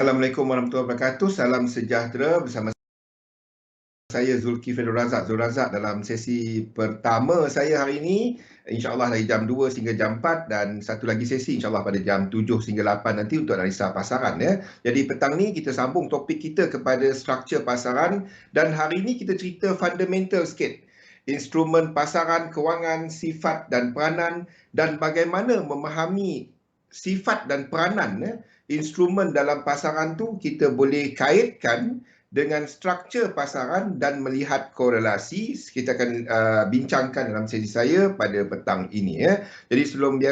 Assalamualaikum warahmatullahi wabarakatuh. Salam sejahtera bersama saya Zulkifli Razak. Zul Razak dalam sesi pertama saya hari ini, insya-Allah dari jam 2 hingga jam 4 dan satu lagi sesi insya-Allah pada jam 7 hingga 8 nanti untuk analisa pasaran ya. Jadi petang ni kita sambung topik kita kepada struktur pasaran dan hari ini kita cerita fundamental sikit. Instrumen pasaran kewangan, sifat dan peranan dan bagaimana memahami sifat dan peranan instrumen dalam pasaran tu kita boleh kaitkan dengan struktur pasaran dan melihat korelasi. Kita akan bincangkan dalam sesi saya pada petang ini ya. Jadi sebelum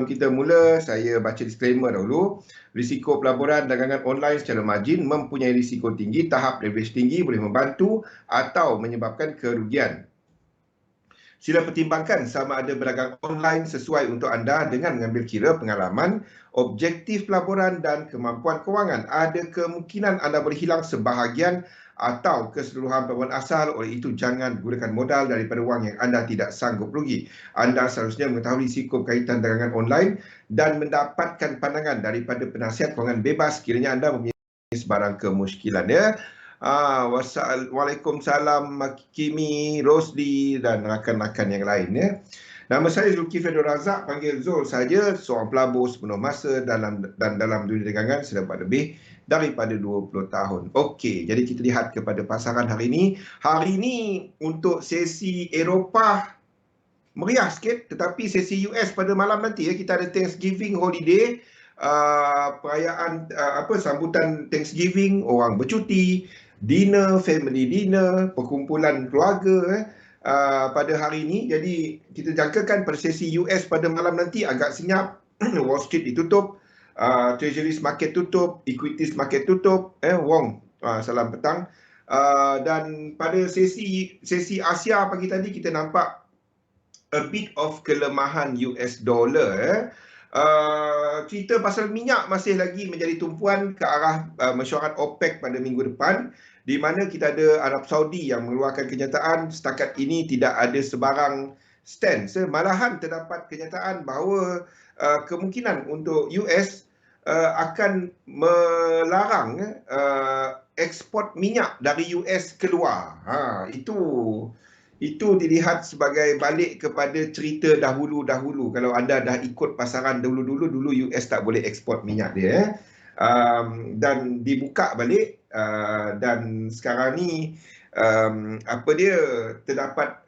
kita mula, saya baca disclaimer dahulu. Risiko pelaburan dagangan online secara margin mempunyai risiko tinggi, tahap leverage tinggi boleh membantu atau menyebabkan kerugian. Sila pertimbangkan sama ada berdagang online sesuai untuk anda dengan mengambil kira pengalaman, objektif pelaburan dan kemampuan kewangan. Ada kemungkinan anda berhilang sebahagian atau keseluruhan pelaburan asal, oleh itu jangan gunakan modal daripada wang yang anda tidak sanggup rugi. Anda seharusnya mengetahui risiko berkaitan dagangan online dan mendapatkan pandangan daripada penasihat kewangan bebas kiranya anda mempunyai sebarang kemusykilan ya. Waalaikumsalam Kimi, Rosli dan rakan-rakan yang lain ya. Nama saya Zulkifli Razak, panggil Zul saja, seorang pelabur sepenuh masa dalam dunia dagangan selama lebih daripada 20 tahun. Okey, jadi kita lihat kepada pasaran hari ini. Hari ini untuk sesi Eropah meriah sikit, tetapi sesi US pada malam nanti ya, kita ada Thanksgiving holiday, perayaan sambutan Thanksgiving, orang bercuti, dinner, family dinner, perkumpulan keluarga pada hari ini. Jadi kita jangkakan pada sesi US pada malam nanti agak senyap. Wall Street ditutup, Treasuries market tutup, equities market tutup, Wong, salam petang. Dan pada sesi Asia pagi tadi kita nampak a bit of kelemahan US dollar. Cerita pasal minyak masih lagi menjadi tumpuan ke arah mesyuarat OPEC pada minggu depan, di mana kita ada Arab Saudi yang mengeluarkan kenyataan setakat ini tidak ada sebarang stance. Malahan terdapat kenyataan bahawa kemungkinan untuk US akan melarang ekspor minyak dari US keluar. Itu dilihat sebagai balik kepada cerita dahulu-dahulu. Kalau anda dah ikut pasaran dulu US tak boleh ekspor minyak dia. Dan dibuka balik dan sekarang ni terdapat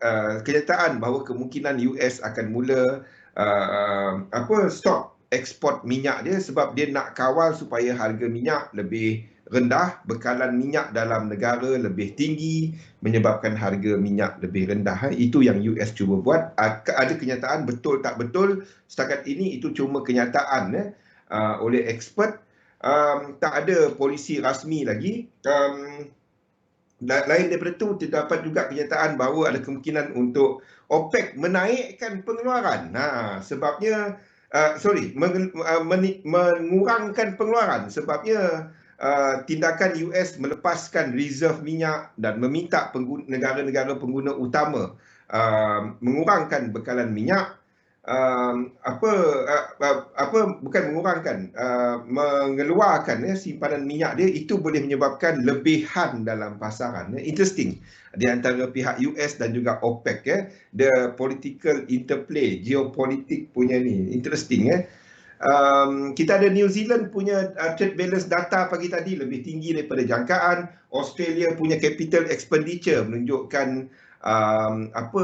kenyataan bahawa kemungkinan US akan mula stop ekspor minyak dia sebab dia nak kawal supaya harga minyak lebih rendah, bekalan minyak dalam negara lebih tinggi, menyebabkan harga minyak lebih rendah. Itu yang US cuba buat. Ada kenyataan betul tak betul, setakat ini itu cuma kenyataan oleh expert. Tak ada polisi rasmi lagi. Lain daripada itu, terdapat juga kenyataan bahawa ada kemungkinan untuk OPEC menaikkan pengeluaran. Sebabnya mengurangkan pengeluaran sebabnya tindakan US melepaskan reserve minyak dan meminta negara-negara pengguna utama mengurangkan bekalan minyak, mengeluarkan simpanan minyak dia, itu boleh menyebabkan lebihan dalam pasaran. Interesting di antara pihak US dan juga OPEC the political interplay, geopolitik punya ni interesting kita ada New Zealand punya trade balance data pagi tadi lebih tinggi daripada jangkaan. Australia punya capital expenditure menunjukkan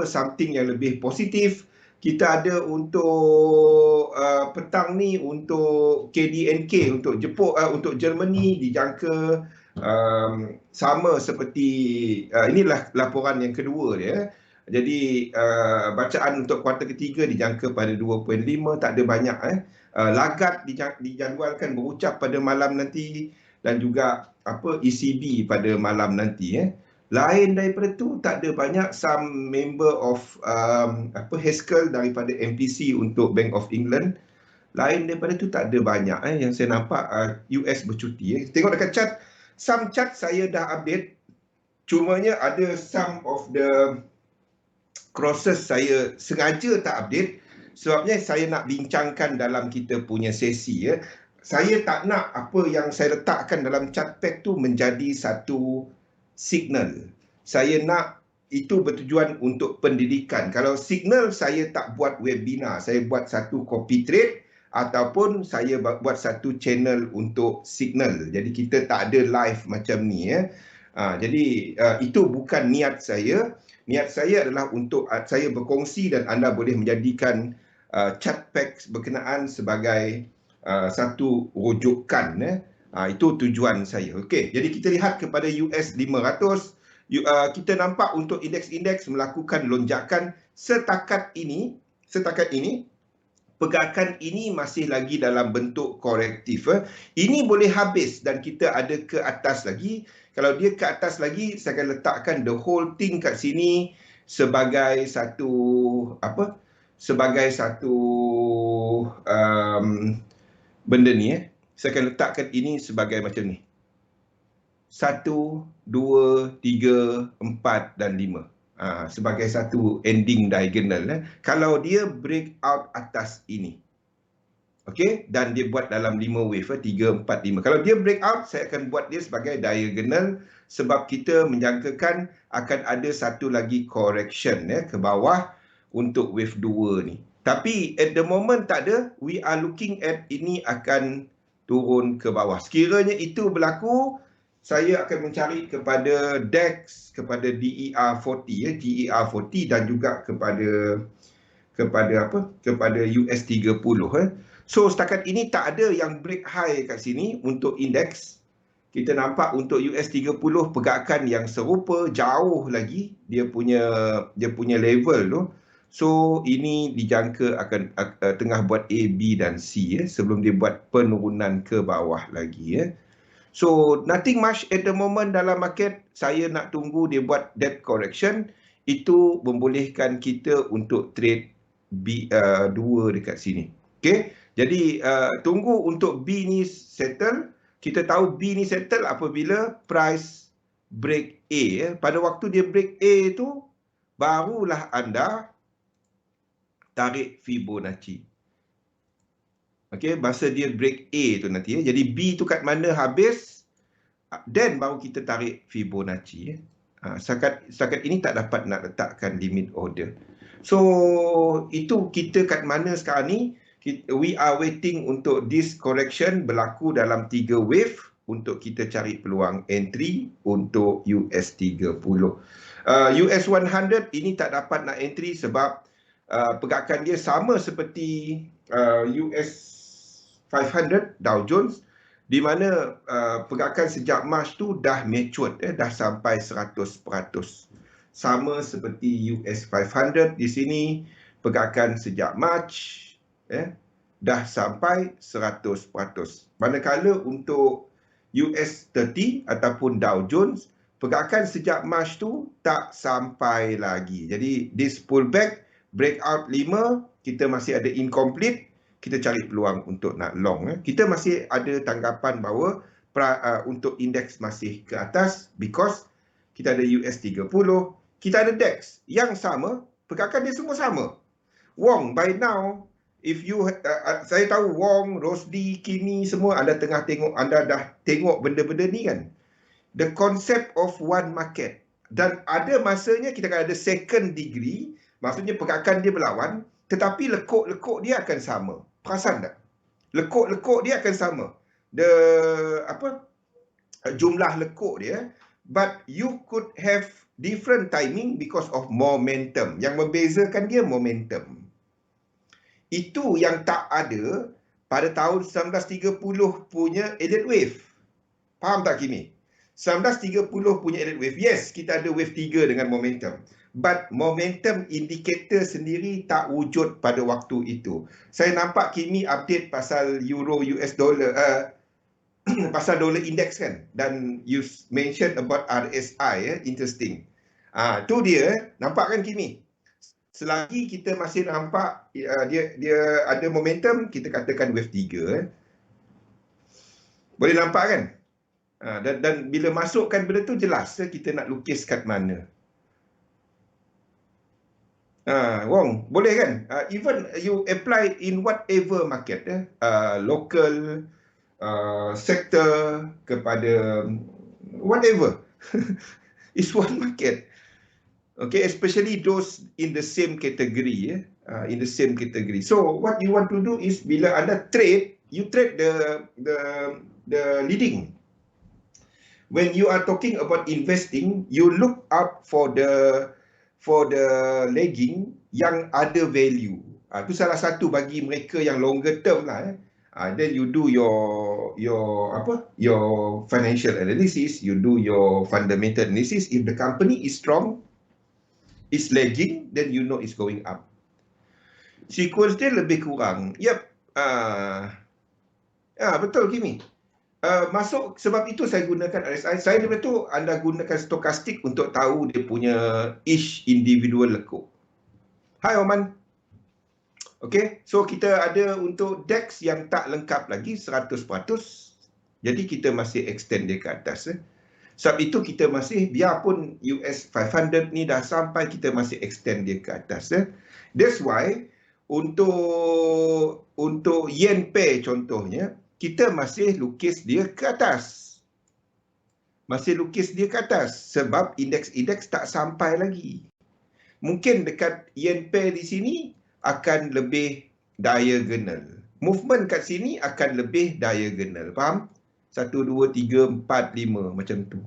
something yang lebih positif. Kita ada untuk petang ni untuk KDNK untuk untuk Germany dijangka sama seperti inilah laporan yang kedua dia. Jadi bacaan untuk kuartal ketiga dijangka pada 2.5, tak ada banyak Lagarde dijadualkan berucap pada malam nanti dan juga ECB pada malam nanti Lain daripada itu tak ada banyak. Some member of Haskell daripada MPC untuk Bank of England. Lain daripada itu tak ada banyak yang saya nampak US bercuti. Tengok dekat chart, some chart saya dah update. Cumanya ada some of the crosses saya sengaja tak update sebabnya saya nak bincangkan dalam kita punya sesi saya tak nak apa yang saya letakkan dalam chart pack tu menjadi satu signal. Saya nak itu bertujuan untuk pendidikan. Kalau signal, saya tak buat webinar. Saya buat satu copy trade ataupun saya buat satu channel untuk signal. Jadi kita tak ada live macam ni ya. Jadi itu bukan niat saya. Niat saya adalah untuk saya berkongsi dan anda boleh menjadikan chart pack berkenaan sebagai satu rujukan. Itu tujuan saya. Okey, jadi kita lihat kepada US 500. Kita nampak untuk indeks-indeks melakukan lonjakan setakat ini pergerakan ini masih lagi dalam bentuk korektif. Ini boleh habis dan kita ada ke atas lagi. Kalau dia ke atas lagi, saya akan letakkan the whole thing kat sini sebagai satu apa? Sebagai satu benda ni. Saya akan letakkan ini sebagai macam ni. 1, 2, 3, 4 dan 5. Sebagai satu ending diagonal. Kalau dia break out atas ini. Okey, dan dia buat dalam 5 wave, 3, 4, 5. Kalau dia break out, saya akan buat dia sebagai diagonal sebab kita menjangkakan akan ada satu lagi correction ke bawah untuk wave 2 ni. Tapi at the moment tak ada, we are looking at ini akan turun ke bawah. Sekiranya itu berlaku, saya akan mencari kepada DAX, kepada DER40 DER40 dan juga kepada US 30 So setakat ini tak ada yang break high kat sini untuk indeks. Kita nampak untuk US 30 pergerakan yang serupa, jauh lagi dia punya level tu. So ini dijangka akan tengah buat A, B dan C sebelum dia buat penurunan ke bawah lagi So nothing much at the moment dalam market. Saya nak tunggu dia buat debt correction. Itu membolehkan kita untuk trade B2 dekat sini. Okay. Jadi tunggu untuk B ni settle. Kita tahu B ni settle apabila price break A. Pada waktu dia break A tu, barulah anda tarik Fibonacci. Okey, masa dia break A tu nanti Jadi B tu kat mana habis, then baru kita tarik Fibonacci Setakat ini tak dapat nak letakkan limit order. So itu kita kat mana sekarang ni? We are waiting untuk this correction berlaku dalam 3 wave untuk kita cari peluang entry untuk US 30. US 100 ini tak dapat nak entry sebab pergerakan dia sama seperti US 500 Dow Jones, di mana pergerakan sejak March tu dah matured, dah sampai 100%. Sama seperti US 500 di sini, pergerakan sejak March dah sampai 100%. Manakala untuk US 30 ataupun Dow Jones, pergerakan sejak March tu tak sampai lagi. Jadi this pullback, breakout 5, kita masih ada incomplete. Kita cari peluang untuk nak long. Kita masih ada tanggapan bahawa untuk indeks masih ke atas because kita ada US 30, kita ada DAX yang sama, pergerakan dia semua sama. Wong, by now, if you saya tahu Wong, Rosdi, Kimi semua anda dah tengok benda-benda ni kan. The concept of one market. Dan ada masanya kita akan ada second degree, maksudnya pergerakan dia berlawan, tetapi lekuk-lekuk dia akan sama. Perasan tak? Lekuk-lekuk dia akan sama. Jumlah lekuk dia. But you could have different timing because of momentum. Yang membezakan dia momentum. Itu yang tak ada pada tahun 1930 punya Elliott Wave. Faham tak Kimi? 1930 punya Elliott Wave. Yes, kita ada wave 3 dengan momentum. But momentum indicator sendiri tak wujud pada waktu itu. Saya nampak Kimi update pasal Euro US dollar, pasal dollar index kan. Dan you mention about RSI, interesting. Tu dia, nampak kan Kimi? Selagi kita masih nampak dia ada momentum, kita katakan wave 3. Boleh nampak kan? Dan bila masukkan benda tu jelas kita nak lukis kat mana. Wong, boleh kan? Even you apply in whatever market, local, sektor, kepada whatever. It's one market. Okay, especially those in the same category, in the same category. So what you want to do is bila Anda trade, you trade the leading. When you are talking about investing, you look out for the lagging yang ada value. Itu salah satu bagi mereka yang longer term lah. Then you do your financial analysis, you do your fundamental analysis. If the company is strong, is lagging, then you know it's going up. Sequence dia lebih kurang. Yep. Betul, Kimi. Masuk, sebab itu saya gunakan RSI. Saya daripada tu anda gunakan stokastik untuk tahu dia punya each individual lekuk. Hai Oman. Okay, so kita ada untuk DEX yang tak lengkap lagi 100%. Jadi kita masih extend dia ke atas. Sebab itu kita masih, biarpun US 500 ni dah sampai, kita masih extend dia ke atas. That's why untuk yen pair contohnya, kita masih lukis dia ke atas. Masih lukis dia ke atas sebab indeks tak sampai lagi. Mungkin dekat yen pair di sini akan lebih diagonal. Movement kat sini akan lebih diagonal. Faham? 1, 2, 3, 4, 5 macam tu.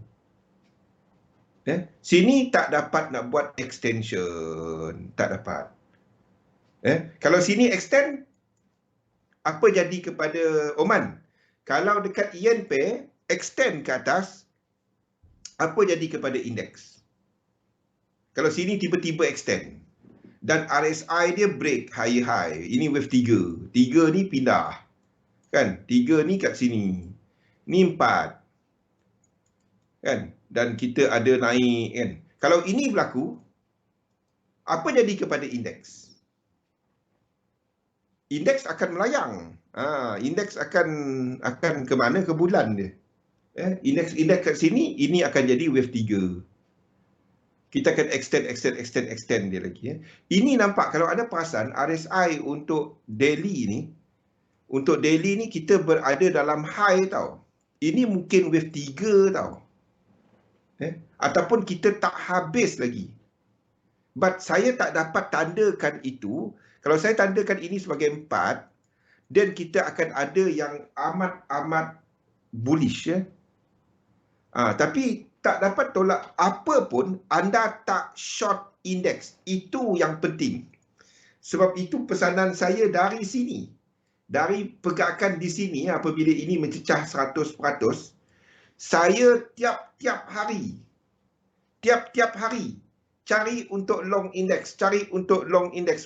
Sini tak dapat nak buat extension. Tak dapat. Kalau sini extend, apa jadi kepada Oman? Kalau dekat yen pair, extend ke atas, apa jadi kepada indeks? Kalau sini tiba-tiba extend. Dan RSI dia break high. Ini wave 3. 3 ni pindah. Kan? 3 ni kat sini. Ni 4. Kan? Dan kita ada naik kan. Kalau ini berlaku, apa jadi kepada indeks? Indeks akan melayang. Indeks akan ke mana? Ke bulan dia. Indeks kat sini, ini akan jadi wave 3. Kita akan extend dia lagi. Ini nampak, kalau ada perasan, RSI untuk daily ni, kita berada dalam high tau. Ini mungkin wave 3 tau. Ataupun kita tak habis lagi. But saya tak dapat tandakan itu. Kalau saya tandakan ini sebagai 4, then kita akan ada yang amat bullish. Tapi tak dapat tolak apa pun, anda tak short index. Itu yang penting. Sebab itu pesanan saya dari sini. Dari pergerakan di sini, apabila ini mencecah 100%, saya tiap-tiap hari cari untuk long index.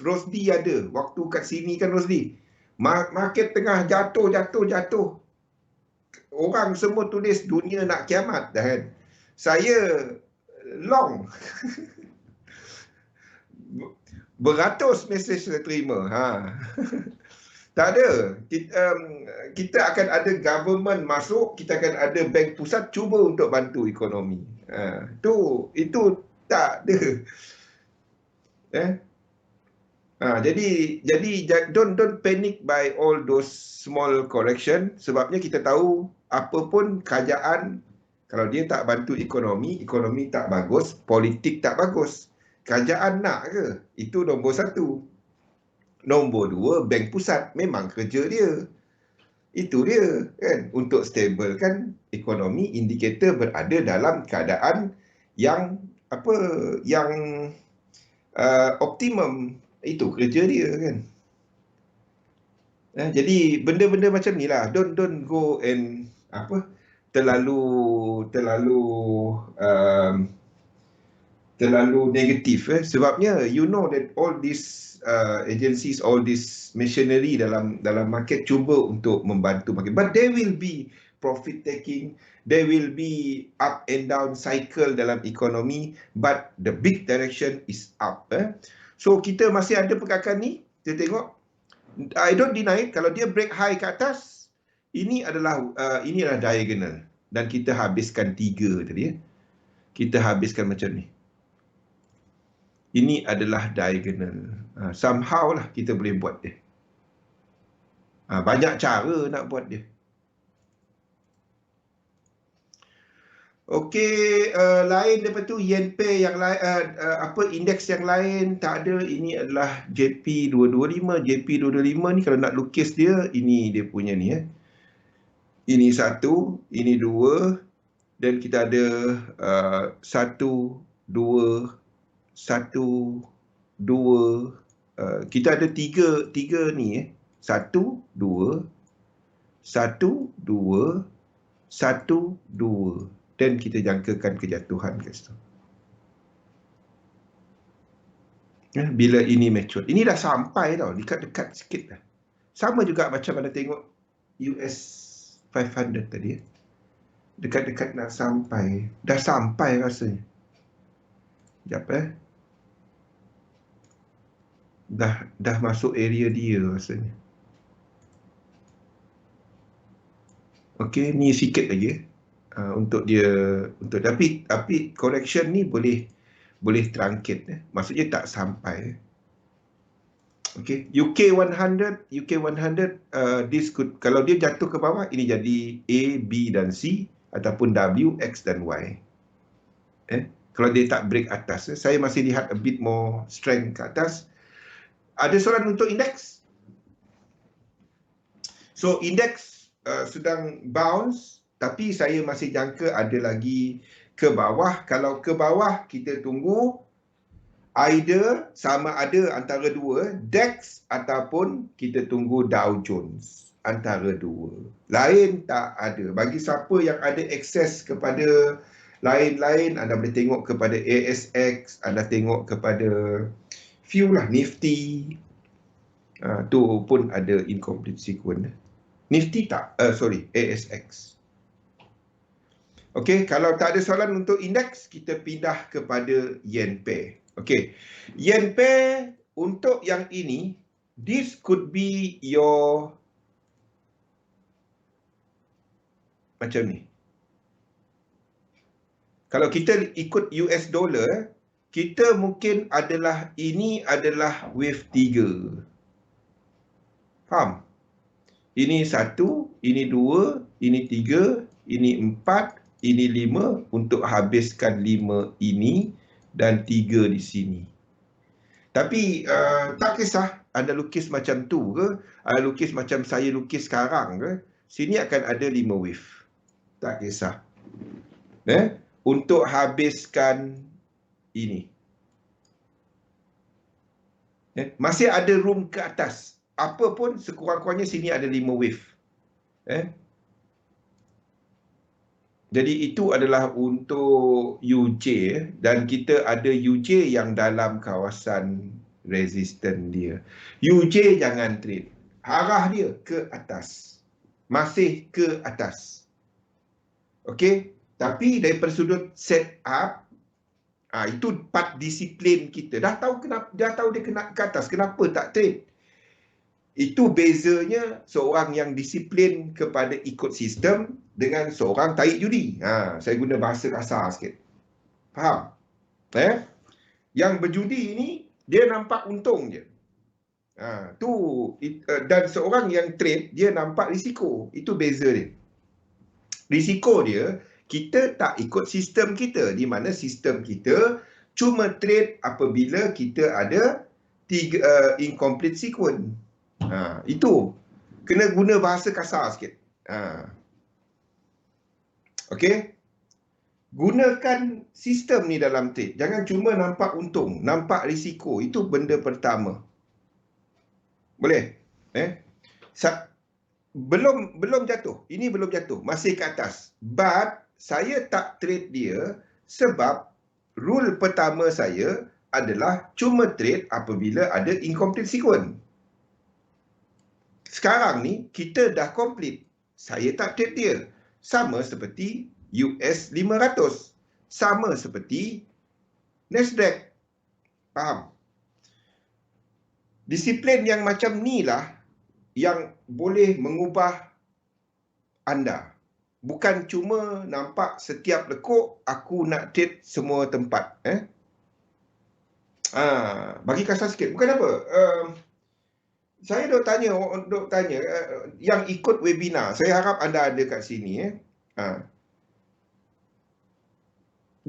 Rosdi ada. Waktu kat sini kan Rosdi. Market tengah jatuh. Orang semua tulis dunia nak kiamat dah kan. Saya long. Beratus mesej saya terima. Tak ada. Kita akan ada government masuk, kita akan ada bank pusat cuba untuk bantu ekonomi. Itu tak ada. Jadi don't panic by all those small correction. Sebabnya kita tahu apa pun kerajaan, kalau dia tak bantu ekonomi tak bagus, politik tak bagus. Kerajaan nak ke? Itu nombor 1. Nombor 2, bank pusat memang kerja dia. Itu dia kan, untuk stablekan ekonomi, indikator berada dalam keadaan yang optimum. Itu kerja dia kan. Jadi benda-benda macam ni lah, don't go and terlalu negatif. Sebabnya you know that all these agencies, all this machinery dalam market cuba untuk membantu market, but there will be profit taking, there will be up and down cycle dalam ekonomi, but the big direction is up. So kita masih ada pergerakan ni, kita tengok. I don't deny it, kalau dia break high ke atas, ini adalah diagonal, dan kita habiskan 3 tadi. Kita habiskan macam ni. Ini adalah diagonal. Somehow lah kita boleh buat dia. Banyak cara nak buat dia. Okey, lain daripada tu yen pair yang lain, indeks yang lain tak ada. Ini adalah JP225. JP225 ni kalau nak lukis dia, ini dia punya ni Ini 1, ini 2 dan kita ada 1, 2, 1, 2. Kita ada tiga ni 1, 2, 1, 2, 1, 2 dan kita jangkakan kejatuhan kat situ. Bila ini mature. Ini dah sampai tau, dekat-dekat sikit dah. Sama juga macam anda tengok US 500 tadi. Dekat-dekat nak sampai. Dah sampai rasanya. Sekejap Dah masuk area dia rasanya. Okey, ni sikit lagi untuk dia, tapi correction ni boleh truncat maksudnya tak sampai. Okey, UK 100 this could, kalau dia jatuh ke bawah, ini jadi A, B dan C ataupun W, X dan Y. Kalau dia tak break atas, saya masih lihat a bit more strength ke atas. Ada soalan untuk indeks? So indeks sedang bounce, tapi saya masih jangka ada lagi ke bawah. Kalau ke bawah, kita tunggu either sama ada antara dua, DAX ataupun kita tunggu Dow Jones. Antara dua. Lain tak ada. Bagi siapa yang ada akses kepada lain-lain, anda boleh tengok kepada ASX, anda tengok kepada few lah, Nifty. Tu pun ada incomplete sequence. Nifty tak? ASX. Okey, kalau tak ada soalan untuk indeks, kita pindah kepada yen pair. Okey, yen pair untuk yang ini, this could be your macam ni. Kalau kita ikut US dollar, kita mungkin ini adalah wave 3. Faham? Ini 1, ini 2, ini 3, ini 4, ini 5 untuk habiskan 5 ini dan 3 di sini. Tapi tak kisah anda lukis macam tu ke, anda lukis macam saya lukis sekarang ke, sini akan ada 5 wave. Tak kisah. Untuk habiskan ini. Masih ada room ke atas. Apa pun sekurang-kurangnya sini ada 5 wave. Jadi itu adalah untuk UJ dan kita ada UJ yang dalam kawasan resisten dia. UJ jangan trade. Arah dia ke atas. Masih ke atas. Okey, tapi daripada sudut set up, itu part disiplin kita. Dah tahu dia kena ke atas, kenapa tak trade? Itu bezanya seorang yang disiplin kepada ikut sistem dengan seorang tarik judi. Saya guna bahasa kasar sikit. Faham? Yang berjudi ini, dia nampak untung je. Dan seorang yang trade, dia nampak risiko. Itu beza dia. Risiko dia, kita tak ikut sistem kita. Di mana sistem kita cuma trade apabila kita ada 3 incomplete sequence. Itu kena guna bahasa kasar sikit. Okey, gunakan sistem ni dalam trade. Jangan cuma nampak untung, nampak risiko. Itu benda pertama. Boleh? Belum jatuh. Ini belum jatuh, masih ke atas. But saya tak trade dia sebab rule pertama saya adalah cuma trade apabila ada incomplete sequence. Sekarang ni kita dah complete. Saya tak trade dia. Sama seperti US 500. Sama seperti Nasdaq. Faham? Disiplin yang macam ni lah yang boleh mengubah anda. Bukan cuma nampak setiap lekuk aku nak trade semua tempat. Bagi kasar sikit. Bukan apa. Saya duk tanya yang ikut webinar. Saya harap anda ada kat sini.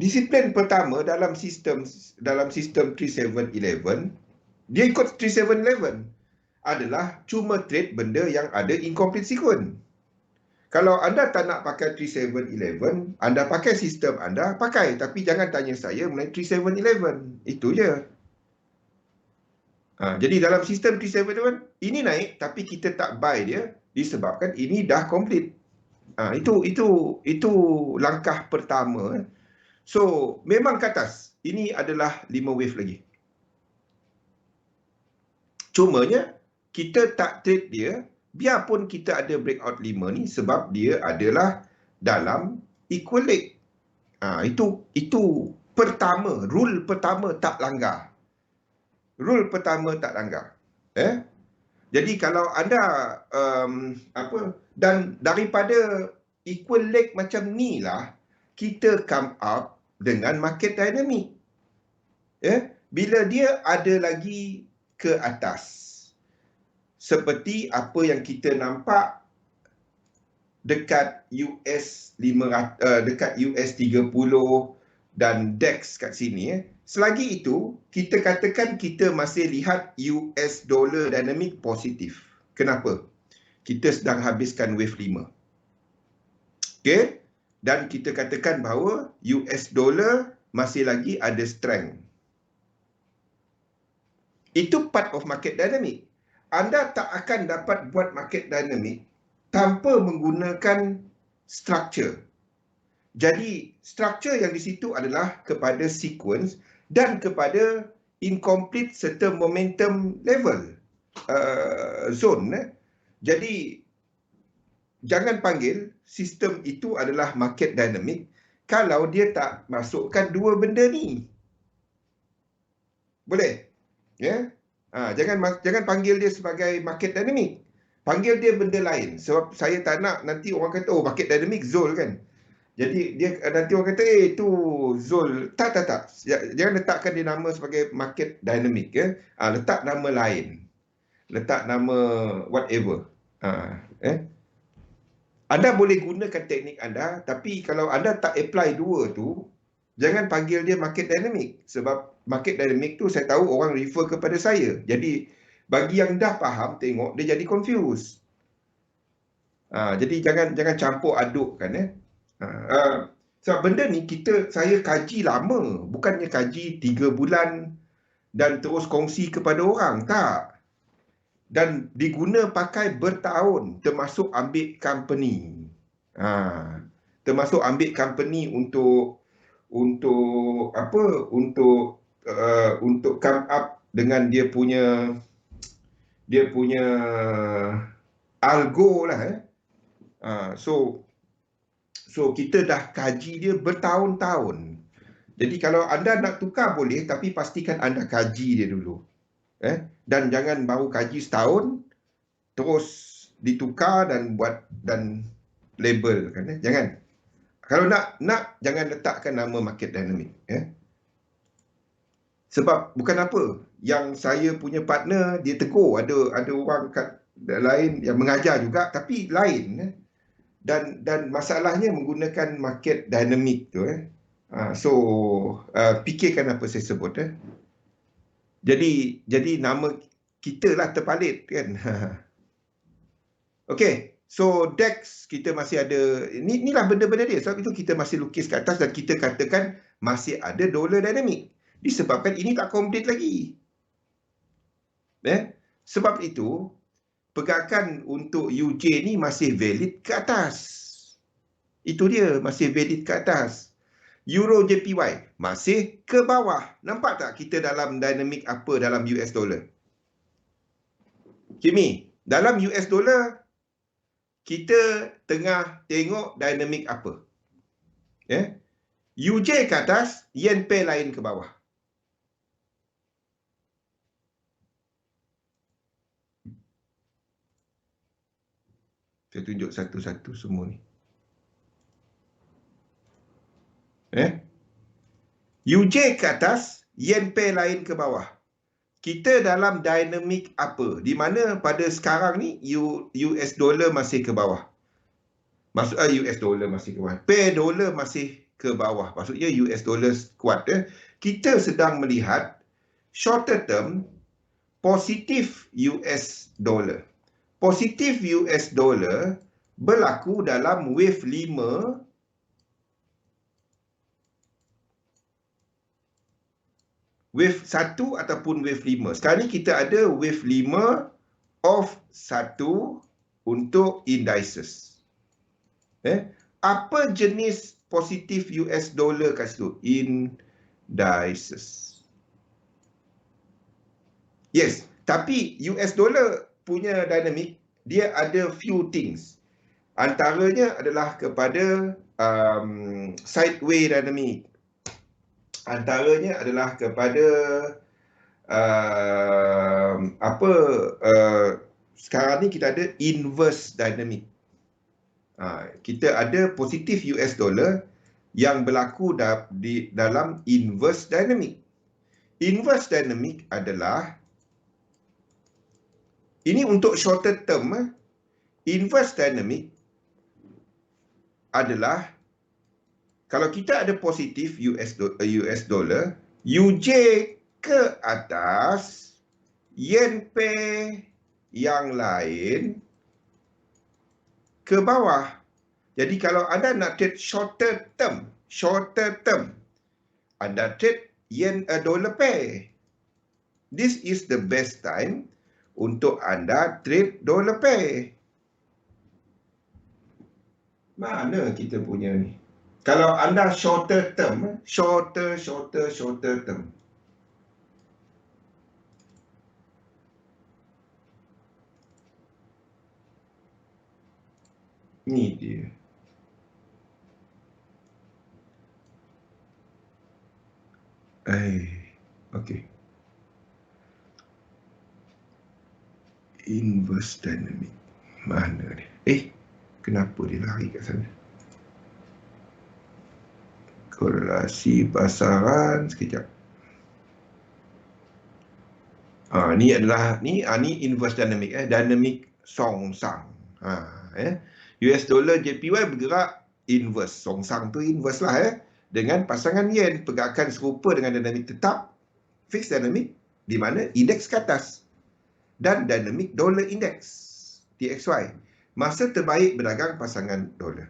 disiplin pertama dalam sistem 3711, dia ikut 3711 adalah cuma trade benda yang ada incomplete sequence. Kalau anda tak nak pakai 3711, anda pakai sistem anda, pakai. Tapi jangan tanya saya mengenai 3711. Itu je. Jadi dalam sistem 3711, ini naik tapi kita tak buy dia disebabkan ini dah complete. Itu langkah pertama. So, memang ke atas. Ini adalah 5 wave lagi. Cumanya, kita tak trade dia, biarpun kita ada breakout 5 ni, sebab dia adalah dalam equal leg. Itu pertama, rule pertama tak langgar. Rule pertama tak langgar. Jadi kalau anda dan daripada equal leg macam ni lah, kita come up dengan market dynamic. Bila dia ada lagi ke atas, seperti apa yang kita nampak dekat US 500, dekat US 30 dan DAX kat sini. Selagi itu, kita katakan kita masih lihat US dollar dynamic positif. Kenapa? Kita sedang habiskan wave 5. Okey? Dan kita katakan bahawa US dollar masih lagi ada strength. Itu part of market dynamic. Anda tak akan dapat buat market dynamic tanpa menggunakan structure. Jadi, structure yang di situ adalah kepada sequence dan kepada incomplete serta momentum level zone. Jadi, jangan panggil sistem itu adalah market dynamic kalau dia tak masukkan dua benda ni. Boleh? Jangan panggil dia sebagai market dynamic. Panggil dia benda lain. Sebab saya tak nak nanti orang kata, oh market dynamic Zul kan. Jadi dia nanti orang kata, itu Zul. Tak. Jangan letakkan dia nama sebagai market dynamic. Letak nama lain. Letak nama whatever. Anda boleh gunakan teknik anda, tapi kalau anda tak apply dua tu, jangan panggil dia market dynamic. Sebab market dynamic tu saya tahu orang refer kepada saya. Jadi bagi yang dah faham tengok, dia jadi confused. Jadi jangan campur adukkan. Sebab benda ni saya kaji lama. Bukannya kaji 3 bulan dan terus kongsi kepada orang. Tak. Dan diguna pakai bertahun, termasuk ambil company. Termasuk ambil company untuk come up dengan dia punya algo lah. So kita dah kaji dia bertahun-tahun. Jadi kalau anda nak tukar boleh, tapi pastikan anda kaji dia dulu. Dan jangan baru kaji setahun terus ditukar dan buat dan label kan. Jangan. Kalau nak jangan letakkan nama market dynamic. Sebab bukan apa, yang saya punya partner dia tegur, ada orang kat lain yang mengajar juga tapi lain. Dan masalahnya menggunakan market dynamic tu. So fikirkan apa saya sebut. Jadi nama kita lah terpalit kan. Okey. So DAX kita masih ada, inilah benda-benda dia. Sebab itu kita masih lukis ke atas dan kita katakan masih ada dollar dynamic. Disebabkan ini tak complete lagi. Sebab itu pergerakan untuk UJ ni masih valid ke atas. Itu dia, masih valid ke atas. Euro JPY masih ke bawah. Nampak tak kita dalam dynamic apa dalam US dollar? Kimi, dalam US dollar kita tengah tengok dynamic apa? UJ ke atas, yen pair lain ke bawah. Saya tunjuk satu-satu semua ni. UJ ke atas, yen pair lain ke bawah. Kita dalam dynamic apa? Di mana pada sekarang ni US dollar masih ke bawah. Maksud US dollar masih ke bawah. Pair dollar masih ke bawah, maksudnya US dollar kuat, kita sedang melihat shorter term positif US dollar. Positif US dollar berlaku dalam wave 5 wave 1 ataupun wave 5. Sekarang ni kita ada wave 5 of 1 untuk indices. Apa jenis positif US dollar kat situ? Indices. Yes, tapi US dollar punya dynamic, dia ada few things. Antaranya adalah kepada sideway dynamic. Antaranya adalah kepada sekarang ni kita ada inverse dynamic. Kita ada positif US dollar yang berlaku dalam inverse dynamic. Inverse dynamic adalah, ini untuk shorter term. Inverse dynamic adalah, kalau kita ada positif US dollar, UJ ke atas, yen pair yang lain ke bawah. Jadi kalau anda nak trade shorter term, anda trade yen dollar pair. This is the best time untuk anda trade dollar pair. Mana kita punya ni? Kalau anda shorter term, shorter term. Ni dia. Okay. Inverse dynamic. Mana dia? Kenapa dia lari kat sana? Korelasi pasaran, sekejap. Ni adalah ni inverse dynamic, dynamic songsang. US dollar JPY bergerak inverse. Songsang tu inverse lah, dengan pasangan yen, pergerakan serupa dengan dinamik tetap, fixed dynamic, di mana indeks ke atas, dan dynamic dollar index DXY. Masa terbaik berdagang pasangan dolar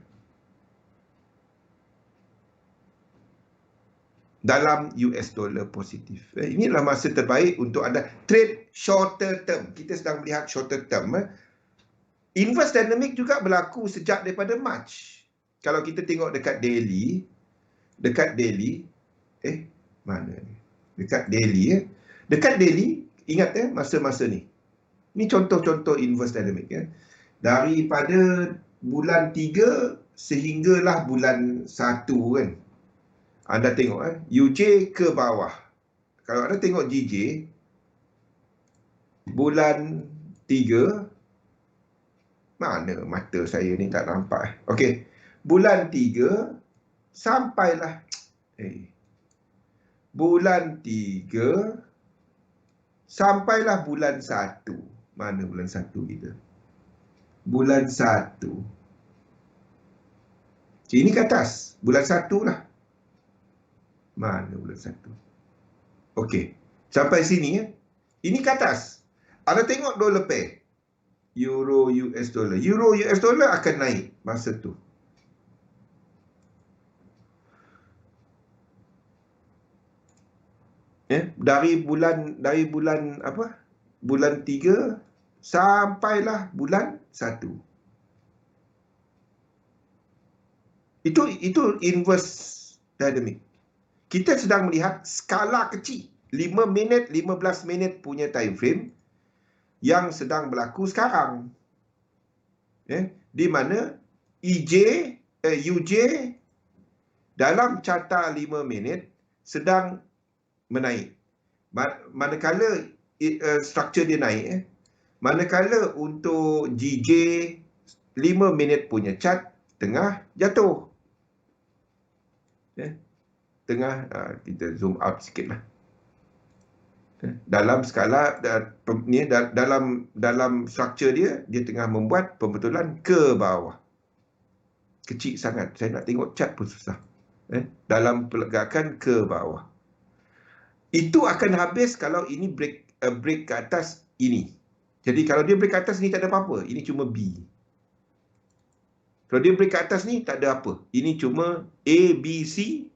dalam US dollar positif. Inilah masa terbaik untuk anda trade shorter term. Kita sedang melihat shorter term. Inverse dynamic juga berlaku sejak daripada March. Kalau kita tengok dekat daily, mana ni? Dekat daily, ingat masa-masa ni. Ini contoh-contoh inverse dynamic. Daripada bulan 3 sehinggalah bulan 1 kan. Anda tengok UJ ke bawah. Kalau anda tengok GJ bulan 3, mana mata saya ni tak nampak. Okey. Bulan 3 sampailah bulan 3 sampailah bulan 1. Mana bulan 1 kita? Bulan 1. Ini ke atas. Bulan 1 lah. Mana bulan 1? Okey. Sampai sini ini ke atas. Anda tengok dollar pair. Euro US dollar. Euro US dollar akan naik masa tu. Dari bulan apa? Bulan 3 sampailah bulan 1. Itu inverse dynamic. Kita sedang melihat skala kecil, 5 minit, 15 minit punya time frame yang sedang berlaku sekarang. Di mana UJ dalam carta 5 minit sedang menaik. Manakala struktur dia naik, manakala untuk GJ 5 minit punya chart tengah jatuh. Tengah, kita zoom out sikit lah. Dalam skala ni, dalam struktur dia tengah membuat pembetulan ke bawah. Kecil sangat. Saya nak tengok chart pun susah. dalam pergerakan ke bawah. Itu akan habis kalau ini break ke atas ini. Jadi kalau dia break ke atas ni tak ada apa-apa. Ini cuma B. Kalau dia break ke atas ni tak ada apa. Ini cuma A, B, C.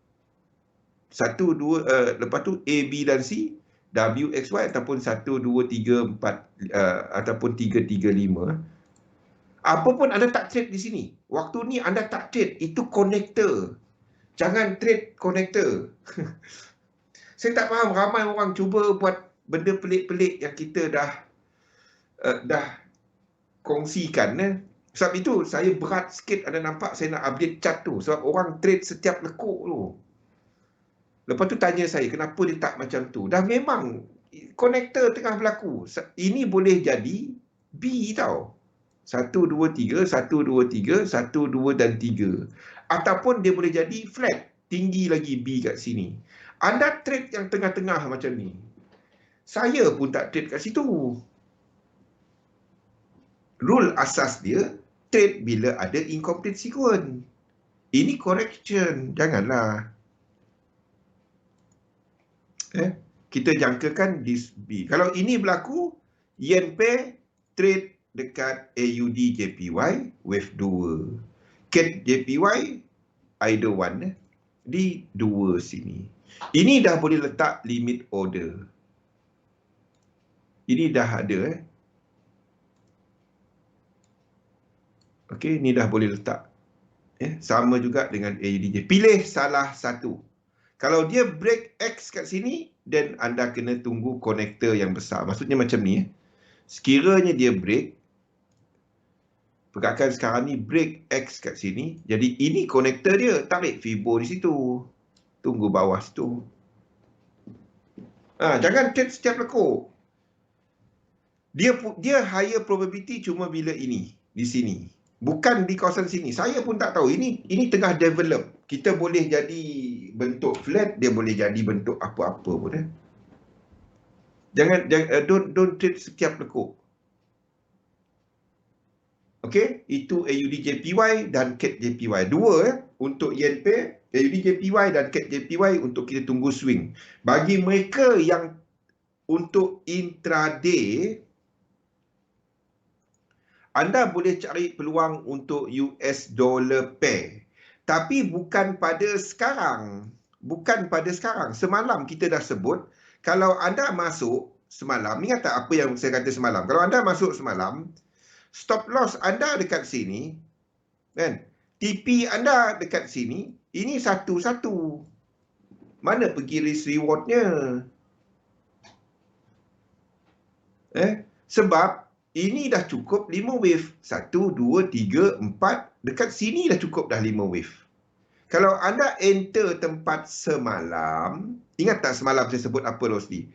1, 2, lepas tu A, B dan C. W, X, Y ataupun 1, 2, 3, 4 ataupun 3, 3, 5. Apa pun anda tak trade di sini. Waktu ni anda tak trade. Itu connector. Jangan trade connector. Saya tak faham ramai orang cuba buat benda pelik-pelik yang kita dah kongsikan. Sebab itu saya berat sikit anda nampak saya nak update chart tu. Sebab orang trade setiap lekuk tu. Lepas tu tanya saya, kenapa dia tak macam tu? Dah memang konektor tengah berlaku. Ini boleh jadi B tau. 1, 2, 3, 1, 2, 3, 1, 2 dan 3. Ataupun dia boleh jadi flat. Tinggi lagi B kat sini. Anda trade yang tengah-tengah macam ni. Saya pun tak trade kat situ. Rule asas dia, trade bila ada incomplete sequence. Ini correction. Janganlah. Kita jangkakan this B. Kalau ini berlaku, yen pair trade dekat AUD JPY wave 2. CAD JPY either one di 2 sini. Ini dah boleh letak limit order. Ini dah ada Okey, ni dah boleh letak. Sama juga dengan AUD. Pilih salah satu. Kalau dia break X kat sini, then anda kena tunggu konektor yang besar. Maksudnya macam ni. Sekiranya dia break, pergerakan sekarang ni break X kat sini. Jadi ini konektor dia. Tarik Fibo di situ. Tunggu bawah situ. Jangan trade setiap lekuk. Dia higher probability cuma bila ini. Di sini. Bukan di kawasan sini. Saya pun tak tahu. Ini tengah develop. Kita boleh jadi bentuk flat. Dia boleh jadi bentuk apa-apa pun. Don't trade setiap lekuk. Okey, itu AUD JPY dan CAD JPY. Dua untuk yen pair, AUD JPY dan CAD JPY untuk kita tunggu swing. Bagi mereka yang untuk intraday, anda boleh cari peluang untuk US dollar pair. Tapi bukan pada sekarang. Bukan pada sekarang. Semalam kita dah sebut, kalau anda masuk semalam, ingat tak apa yang saya kata semalam? Kalau anda masuk semalam, stop loss anda dekat sini, kan? TP anda dekat sini, ini satu-satu. Mana pergi risk rewardnya? Sebab ini dah cukup 5 wave. 1, 2, 3, 4. Dekat sini dah cukup dah 5 wave. Kalau anda enter tempat semalam, ingat tak semalam saya sebut apa, Rosli?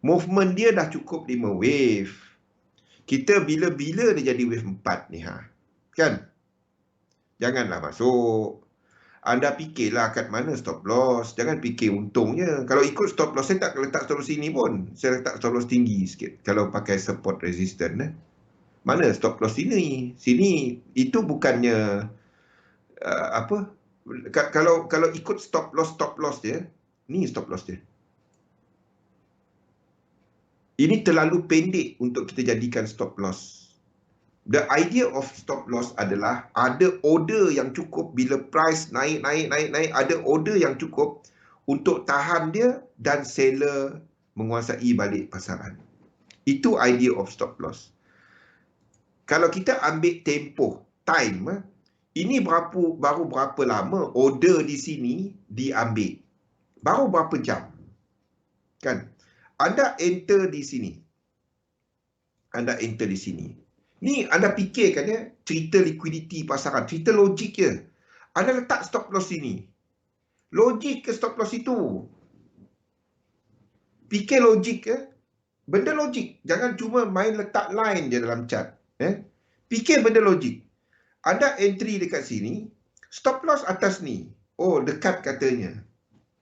Movement dia dah cukup 5 wave. Kita bila-bila dia jadi wave 4 ni, kan? Janganlah masuk. Anda fikirlah kat mana stop loss. Jangan fikir untungnya. Kalau ikut stop loss, saya tak letak stop loss sini pun. Saya letak stop loss tinggi sikit. Kalau pakai support resistance. Mana stop loss sini? Sini, itu bukannya apa? Kalau ikut stop loss dia, ni stop loss dia. Ini terlalu pendek untuk kita jadikan stop loss. The idea of stop loss adalah ada order yang cukup bila price naik. Ada order yang cukup untuk tahan dia dan seller menguasai balik pasaran. Itu idea of stop loss. Kalau kita ambil tempoh, time, ini baru berapa lama order di sini diambil. Baru berapa jam. Kan? Anda enter di sini. Ni anda fikirkan cerita liquidity pasaran, cerita logik je. Anda letak stop loss sini. Logik ke stop loss itu? Fikir logik ke? Benda logik. Jangan cuma main letak line je dalam chart. Fikir benda logik. Anda entry dekat sini, stop loss atas ni. Oh, dekat katanya.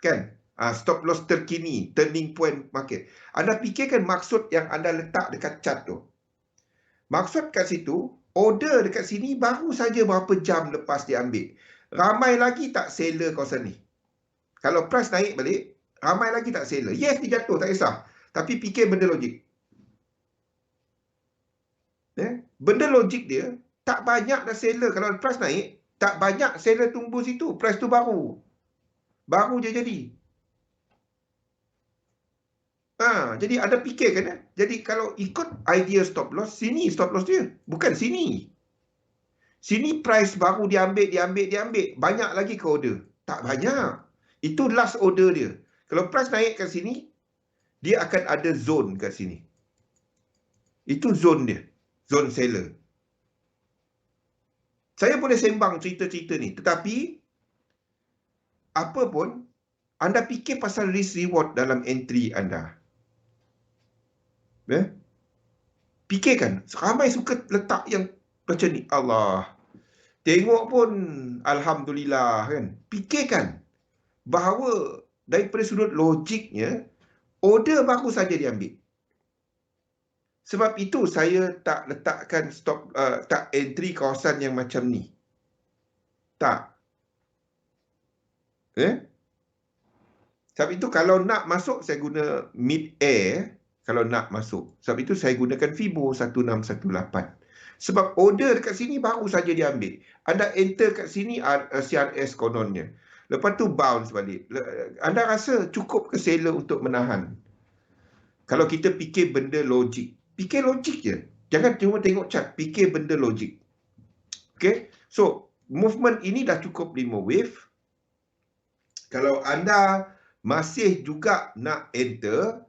Kan? Stop loss terkini, turning point market. Anda fikirkan maksud yang anda letak dekat chart tu. Maksud kat situ, order dekat sini baru saja berapa jam lepas diambil. Ramai lagi tak seller kawasan ni? Kalau price naik balik, ramai lagi tak seller. Yes, dia jatuh, tak kisah. Tapi fikir benda logik. Benda logik dia, tak banyak dah seller. Kalau price naik, tak banyak seller tunggu situ. Price tu baru. Baru je jadi. Jadi ada fikir kan? Jadi kalau ikut idea stop loss, sini stop loss dia. Bukan sini. Sini price baru diambil. Banyak lagi ke order? Tak banyak. Itu last order dia. Kalau price naik kat sini, dia akan ada zone kat sini. Itu zone dia. Zone seller. Saya boleh sembang cerita-cerita ni. Tetapi, apa pun, anda fikir pasal risk reward dalam entry anda. Fikirkan. Ramai suka letak yang macam ni. Allah. Tengok pun, Alhamdulillah kan. Fikirkan bahawa daripada sudut logiknya, order baru saja diambil. Sebab itu saya tak letakkan stop, tak entry kawasan yang macam ni. Tak. Sebab itu kalau nak masuk, saya guna mid-air. Kalau nak masuk. Sebab itu saya gunakan Fibo 1618. Sebab order dekat sini baru saja diambil. Anda enter kat sini CRS kononnya. Lepas tu bounce balik. Anda rasa cukup ke seller untuk menahan? Kalau kita fikir benda logik. Fikir logik je. Jangan cuma tengok chart. Fikir benda logik. Okay. So, movement ini dah cukup 5 wave. Kalau anda masih juga nak enter,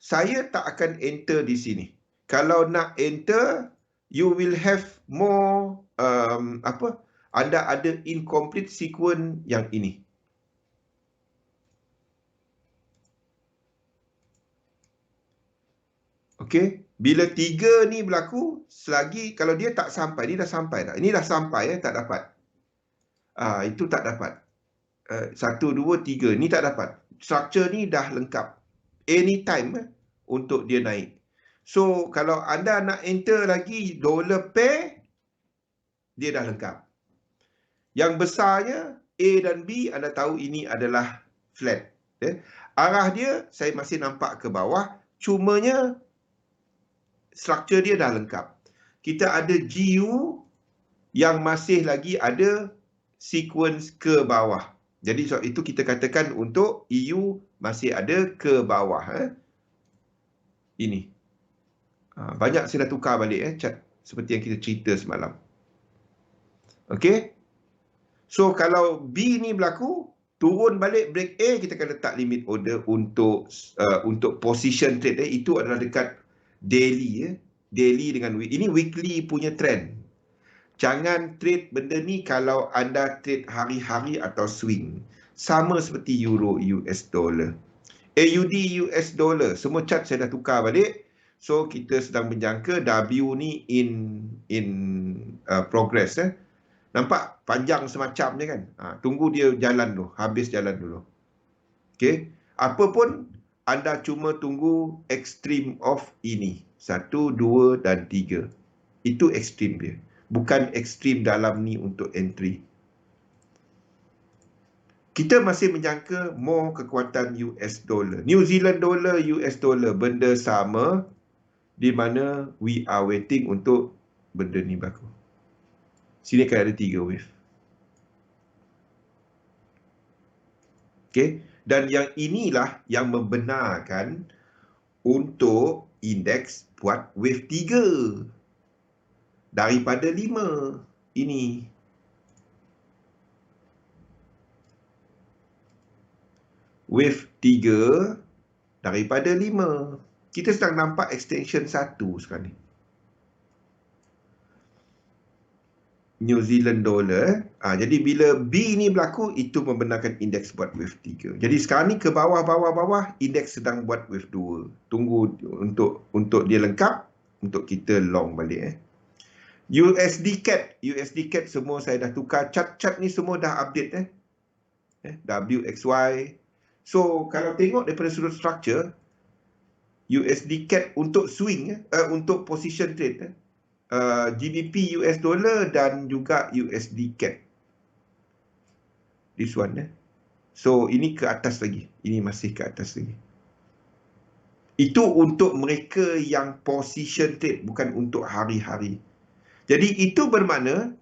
saya tak akan enter di sini. Kalau nak enter, you will have more, anda ada incomplete sequence yang ini. Okey, bila 3 ni berlaku, selagi kalau dia tak sampai, dia dah sampai tak? Ini dah sampai, tak dapat. Itu tak dapat. 1, 2, 3, ni tak dapat. Structure ni dah lengkap. Anytime untuk dia naik. So, kalau anda nak enter lagi dollar pair, dia dah lengkap. Yang besarnya, A dan B, anda tahu ini adalah flat. Arah dia, saya masih nampak ke bawah. Cumanya, struktur dia dah lengkap. Kita ada GU yang masih lagi ada sequence ke bawah. Jadi sebab itu kita katakan untuk EU masih ada ke bawah. Ini. Banyak saya dah tukar balik chat seperti yang kita cerita semalam. Okey. So kalau B ni berlaku, turun balik break A, kita akan letak limit order untuk position trade. Itu adalah dekat daily. Daily dengan weekly. Ini weekly punya trend. Jangan trade benda ni kalau anda trade hari-hari atau swing. Sama seperti Euro, US dollar. AUD, US dollar. Semua chart saya dah tukar balik. So, kita sedang menjangka W ni in progress. Nampak panjang semacamnya kan? Tunggu dia jalan dulu. Habis jalan dulu. Okay. Apa pun, anda cuma tunggu extreme of ini. 1, 2 dan 3. Itu ekstrim dia. Bukan ekstrim dalam ni untuk entry. Kita masih menjangka more kekuatan US dollar. New Zealand dollar, US dollar, benda sama, di mana we are waiting untuk benda ni berlaku. Sini akan ada 3 wave. Okay. Dan yang inilah yang membenarkan untuk indeks buat wave 3. Daripada 5 ini. Wave 3 daripada 5. Kita sedang nampak extension 1 sekarang ni. New Zealand dollar. Jadi bila B ni berlaku, itu membenarkan indeks buat wave 3. Jadi sekarang ni ke bawah, indeks sedang buat wave 2. Tunggu untuk dia lengkap, untuk kita long balik. USD CAD semua saya dah tukar. Chart ni semua dah update. WXY. So, kalau tengok daripada sudut structure, USD CAD untuk swing, untuk position trade, GBP US dollar dan juga USD CAD. This one. So, ini ke atas lagi. Ini masih ke atas lagi. Itu untuk mereka yang position trade, bukan untuk hari-hari. Jadi, itu bermakna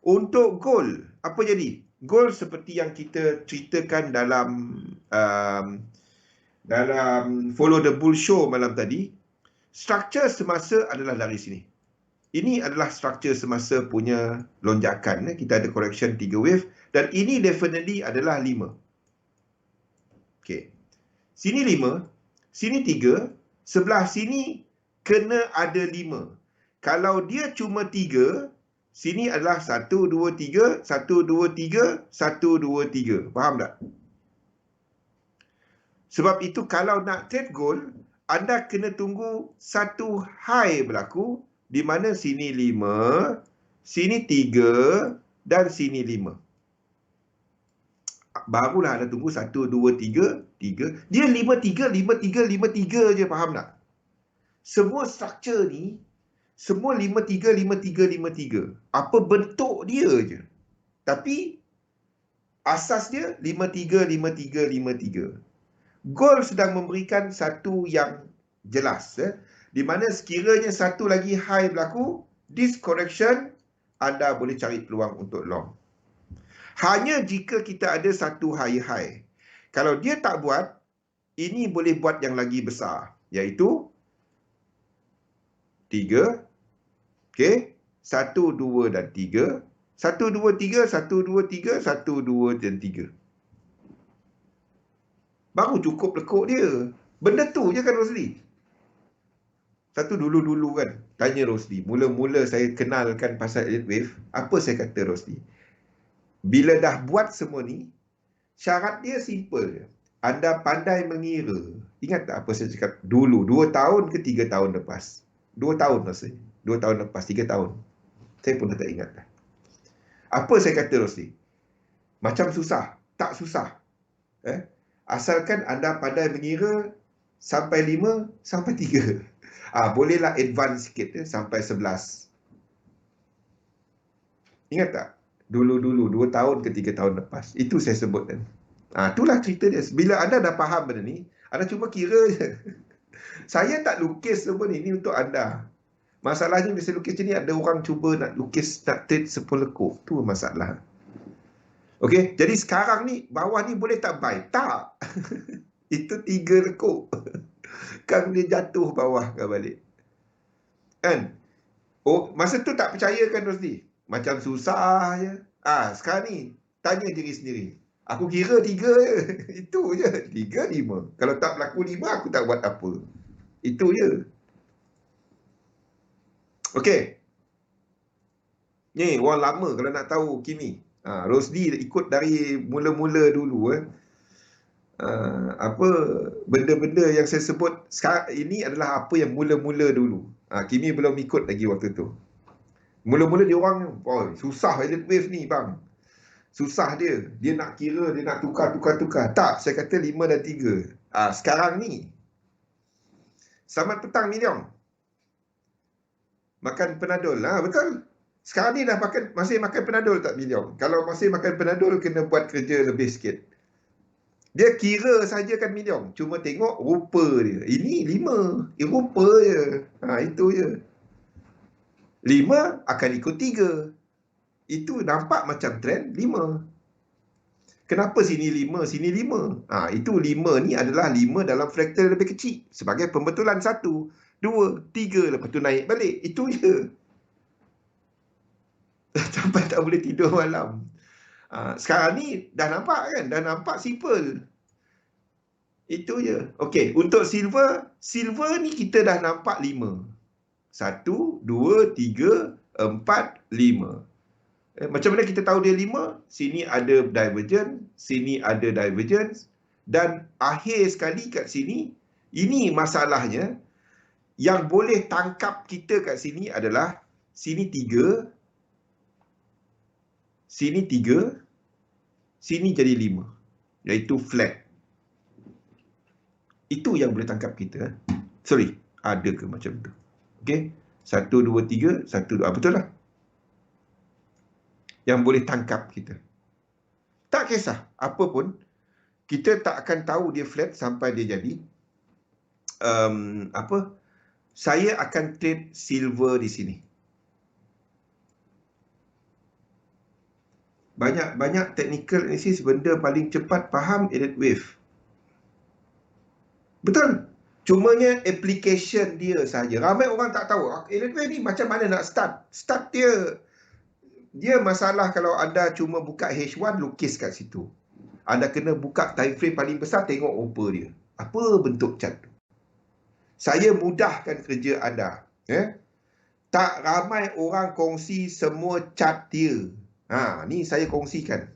untuk gold, apa jadi? Gold seperti yang kita ceritakan dalam Follow the Bull Show malam tadi, struktur semasa adalah dari sini. Ini adalah struktur semasa punya lonjakan. Kita ada correction 3 wave dan ini definitely adalah 5. Okey. Sini 5, sini 3, sebelah sini kena ada 5. Kalau dia cuma 3, sini adalah 1, 2, 3, 1, 2, 3, 1, 2, 3. Faham tak? Sebab itu kalau nak trade gold, anda kena tunggu satu high berlaku di mana sini 5, sini 3 dan sini 5. Barulah anda tunggu 1, 2, 3, 3. Dia 5, 3, 5, 3, 5, 3 je, faham tak? Semua struktur ni, semua 5, 3, 5, 3, 5, 3. Apa bentuk dia je. Tapi, asas dia 5, 3, 5, 3, 5, 3. Gold sedang memberikan satu yang jelas. Di mana sekiranya satu lagi high berlaku, this correction, anda boleh cari peluang untuk long. Hanya jika kita ada satu high. Kalau dia tak buat, ini boleh buat yang lagi besar. Iaitu 3. Okey. 1, 2 dan 3. 1, 2, 3, 1, 2, 3, 1, 2 dan 3. Baru cukup lekuk dia. Benda tu je kan, Rosli? Satu dulu-dulu kan, tanya Rosli. Mula-mula saya kenalkan pasal elite wave, apa saya kata Rosli? Bila dah buat semua ni, syarat dia simple je. Anda pandai mengira. Ingat tak apa saya cakap dulu? 2 tahun ke 3 tahun lepas? 2 tahun rasanya. 2 tahun lepas, 3 tahun. Saya pun tak ingat dah. Apa saya kata Rosli? Macam susah. Tak susah. Asalkan anda pandai mengira sampai 5, sampai 3. Bolehlah advance sikit sampai 11. Ingat tak? Dulu-dulu, 2 tahun ke 3 tahun lepas. Itu saya sebut kan. Itulah cerita dia. Bila anda dah faham benda ni, anda cuma kira je. Saya tak lukis semua ni untuk anda. Masalahnya bila saya lukis macam ni, ada orang cuba nak lukis, nak trade sepuluh lekuk. Tu masalah. Okey, jadi sekarang ni, bawah ni boleh tak buy? Tak. Itu 3 lekuk. Kan dia jatuh bawah ke balik. Kan? Masa tu tak percaya kan Rosli? Macam susah je. Sekarang ni, tanya diri sendiri. Aku kira 3 je. Itu je. 3, 5. Kalau tak berlaku 5, aku tak buat apa. Itu je. Okey. Ni, orang lama kalau nak tahu Kimi. Rosli ikut dari mula-mula dulu. Benda-benda yang saya sebut sekarang ini adalah apa yang mula-mula dulu. Kimi belum ikut lagi waktu tu. Mula-mula dia orang, susah elite wave ni bang. Susah dia. Dia nak kira, dia nak tukar. Tak, saya kata 5 dan 3. Sekarang ni. Selamat petang, Miliong. Makan Panadol. Betul. Sekarang ni dah masih makan Panadol tak, Miliong? Kalau masih makan Panadol, kena buat kerja lebih sikit. Dia kira saja kan, Miliong. Cuma tengok rupa dia. Ini 5. Rupa je. Itu je. 5 akan ikut 3. Itu nampak macam trend 5. Kenapa sini 5, sini 5? Itu 5 ni adalah 5 dalam fraktal lebih kecil. Sebagai pembetulan 1, 2, 3. Lepas tu naik balik. Itu je. Sampai tak boleh tidur malam. Sekarang ni dah nampak kan? Dah nampak simple. Itu je. Okey, untuk silver. Silver ni kita dah nampak 5. 1, 2, 3, 4, 5. Macam mana kita tahu dia 5? Sini ada divergence, sini ada divergence, dan akhir sekali kat sini, ini masalahnya, yang boleh tangkap kita kat sini adalah sini 3, sini 3, sini jadi 5, iaitu flat. Itu yang boleh tangkap kita. Sorry, ada ke macam tu? Okey, 1, 2, 3, 1, 2, betul lah. Yang boleh tangkap kita. Tak kisah apa pun, kita tak akan tahu dia flat sampai dia jadi. Saya akan trade silver di sini. Banyak technical analysis, benda paling cepat faham elliott wave. Betul. Cumanya application dia saja. Ramai orang tak tahu elliott wave ni macam mana nak start. Start dia masalah kalau anda cuma buka H1 lukis kat situ. Anda kena buka time frame paling besar, tengok apa dia. Apa bentuk chart tu. Saya mudahkan kerja anda. Tak ramai orang kongsi semua chart dia. Ni saya kongsikan.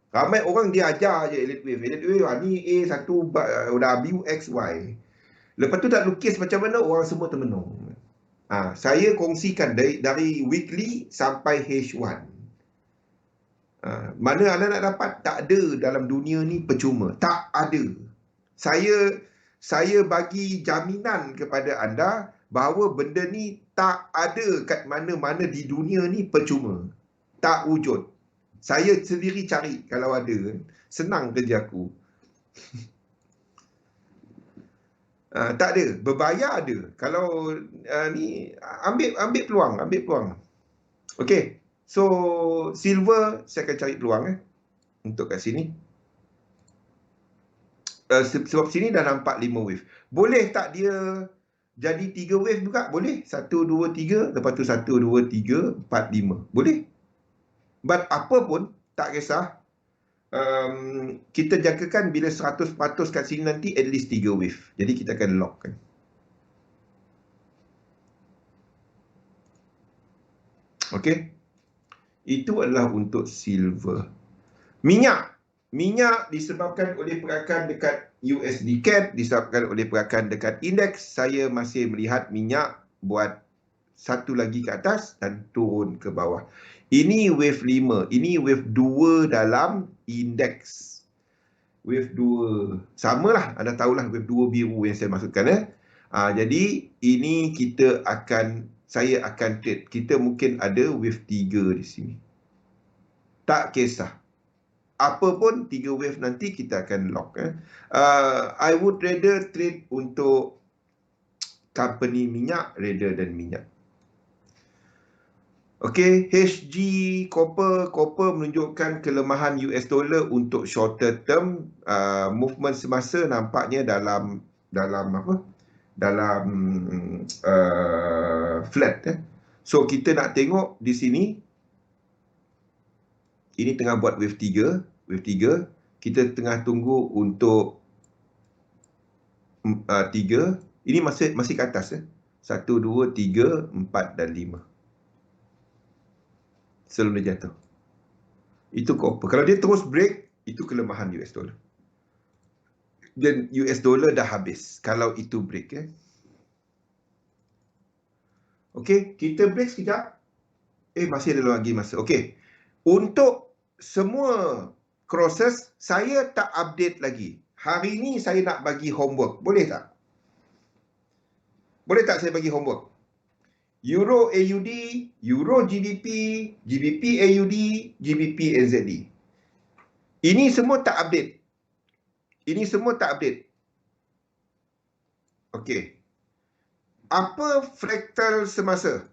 Ramai orang dia ajar je elliott wave. Elliott wave ni A1 W X Y. Lepas tu tak lukis macam mana, orang semua termenung. Saya kongsikan dari weekly sampai H1. Mana anda nak dapat? Tak ada dalam dunia ni percuma. Tak ada. Saya bagi jaminan kepada anda bahawa benda ni tak ada kat mana-mana di dunia ni percuma. Tak wujud. Saya sendiri cari kalau ada. Senang kerja aku. Tak ada. Berbayar ada. Kalau ni ambil peluang. Okey. So silver saya akan cari peluang untuk kat sini. Sebab sini dah nampak 5 wave. Boleh tak dia jadi 3 wave juga? Boleh. 1 2 3, lepas tu 1 2 3 4 5. Boleh. But apa pun tak kisah. Kita jangkakan bila 100% kat sini nanti at least 3 wave. Jadi kita akan lock kan. Okey. Itu adalah untuk silver. Minyak disebabkan oleh pergerakan dekat USD CAD, disebabkan oleh pergerakan dekat indeks. Saya masih melihat minyak buat satu lagi ke atas dan turun ke bawah. Ini wave 5. Ini wave 2 dalam indeks. Wave 2. Samalah. Anda tahulah wave 2 biru yang saya maksudkan. Jadi ini saya akan trade. Kita mungkin ada wave 3 di sini. Tak kisah. Apa pun 3 wave nanti kita akan lock. I would rather trade untuk company minyak rather than minyak. Okey, HG copper menunjukkan kelemahan US dollar untuk shorter term. Movement semasa nampaknya dalam apa? Dalam flat. So kita nak tengok di sini. Ini tengah buat wave 3. Kita tengah tunggu untuk 3. Ini masih ke atas. 1, 2, 3, 4 dan 5. Sebelum dia jatuh. Itu copper. Kalau dia terus break, itu kelemahan US dollar. Dan US dollar dah habis kalau itu break. Okey, kita break sekejap. Masih ada lagi masa. Okey. Untuk semua crosses, saya tak update lagi. Hari ni saya nak bagi homework. Boleh tak? Boleh tak saya bagi homework? Euro AUD, Euro GBP, GBP AUD, GBP NZD. Ini semua tak update. Okey. Apa fraktal semasa?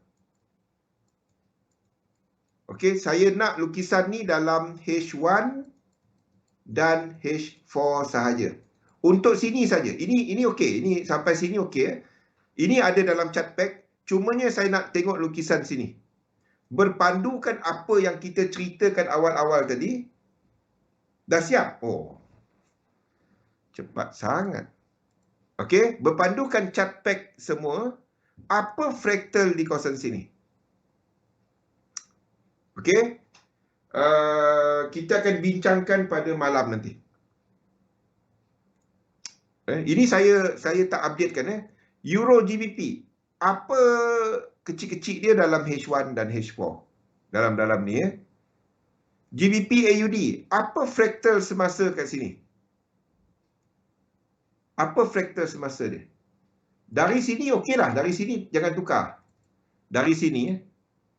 Okey, saya nak lukisan ni dalam H1 dan H4 sahaja. Untuk sini saja. Ini okey. Ini sampai sini okey. Ini ada dalam chart pack. Cumanya saya nak tengok lukisan sini. Berpandukan apa yang kita ceritakan awal-awal tadi. Dah siap? Cepat sangat. Okey, berpandukan chart pack semua. Apa fraktal di kawasan sini? Okey. Kita akan bincangkan pada malam nanti. Ini saya tak updatekan. Euro GBP. Apa kecil-kecil dia dalam H1 dan H4? Dalam ni. GBP AUD. Apa fraktal semasa kat sini? Apa fraktal semasa dia? Dari sini okeylah. Dari sini jangan tukar. Dari sini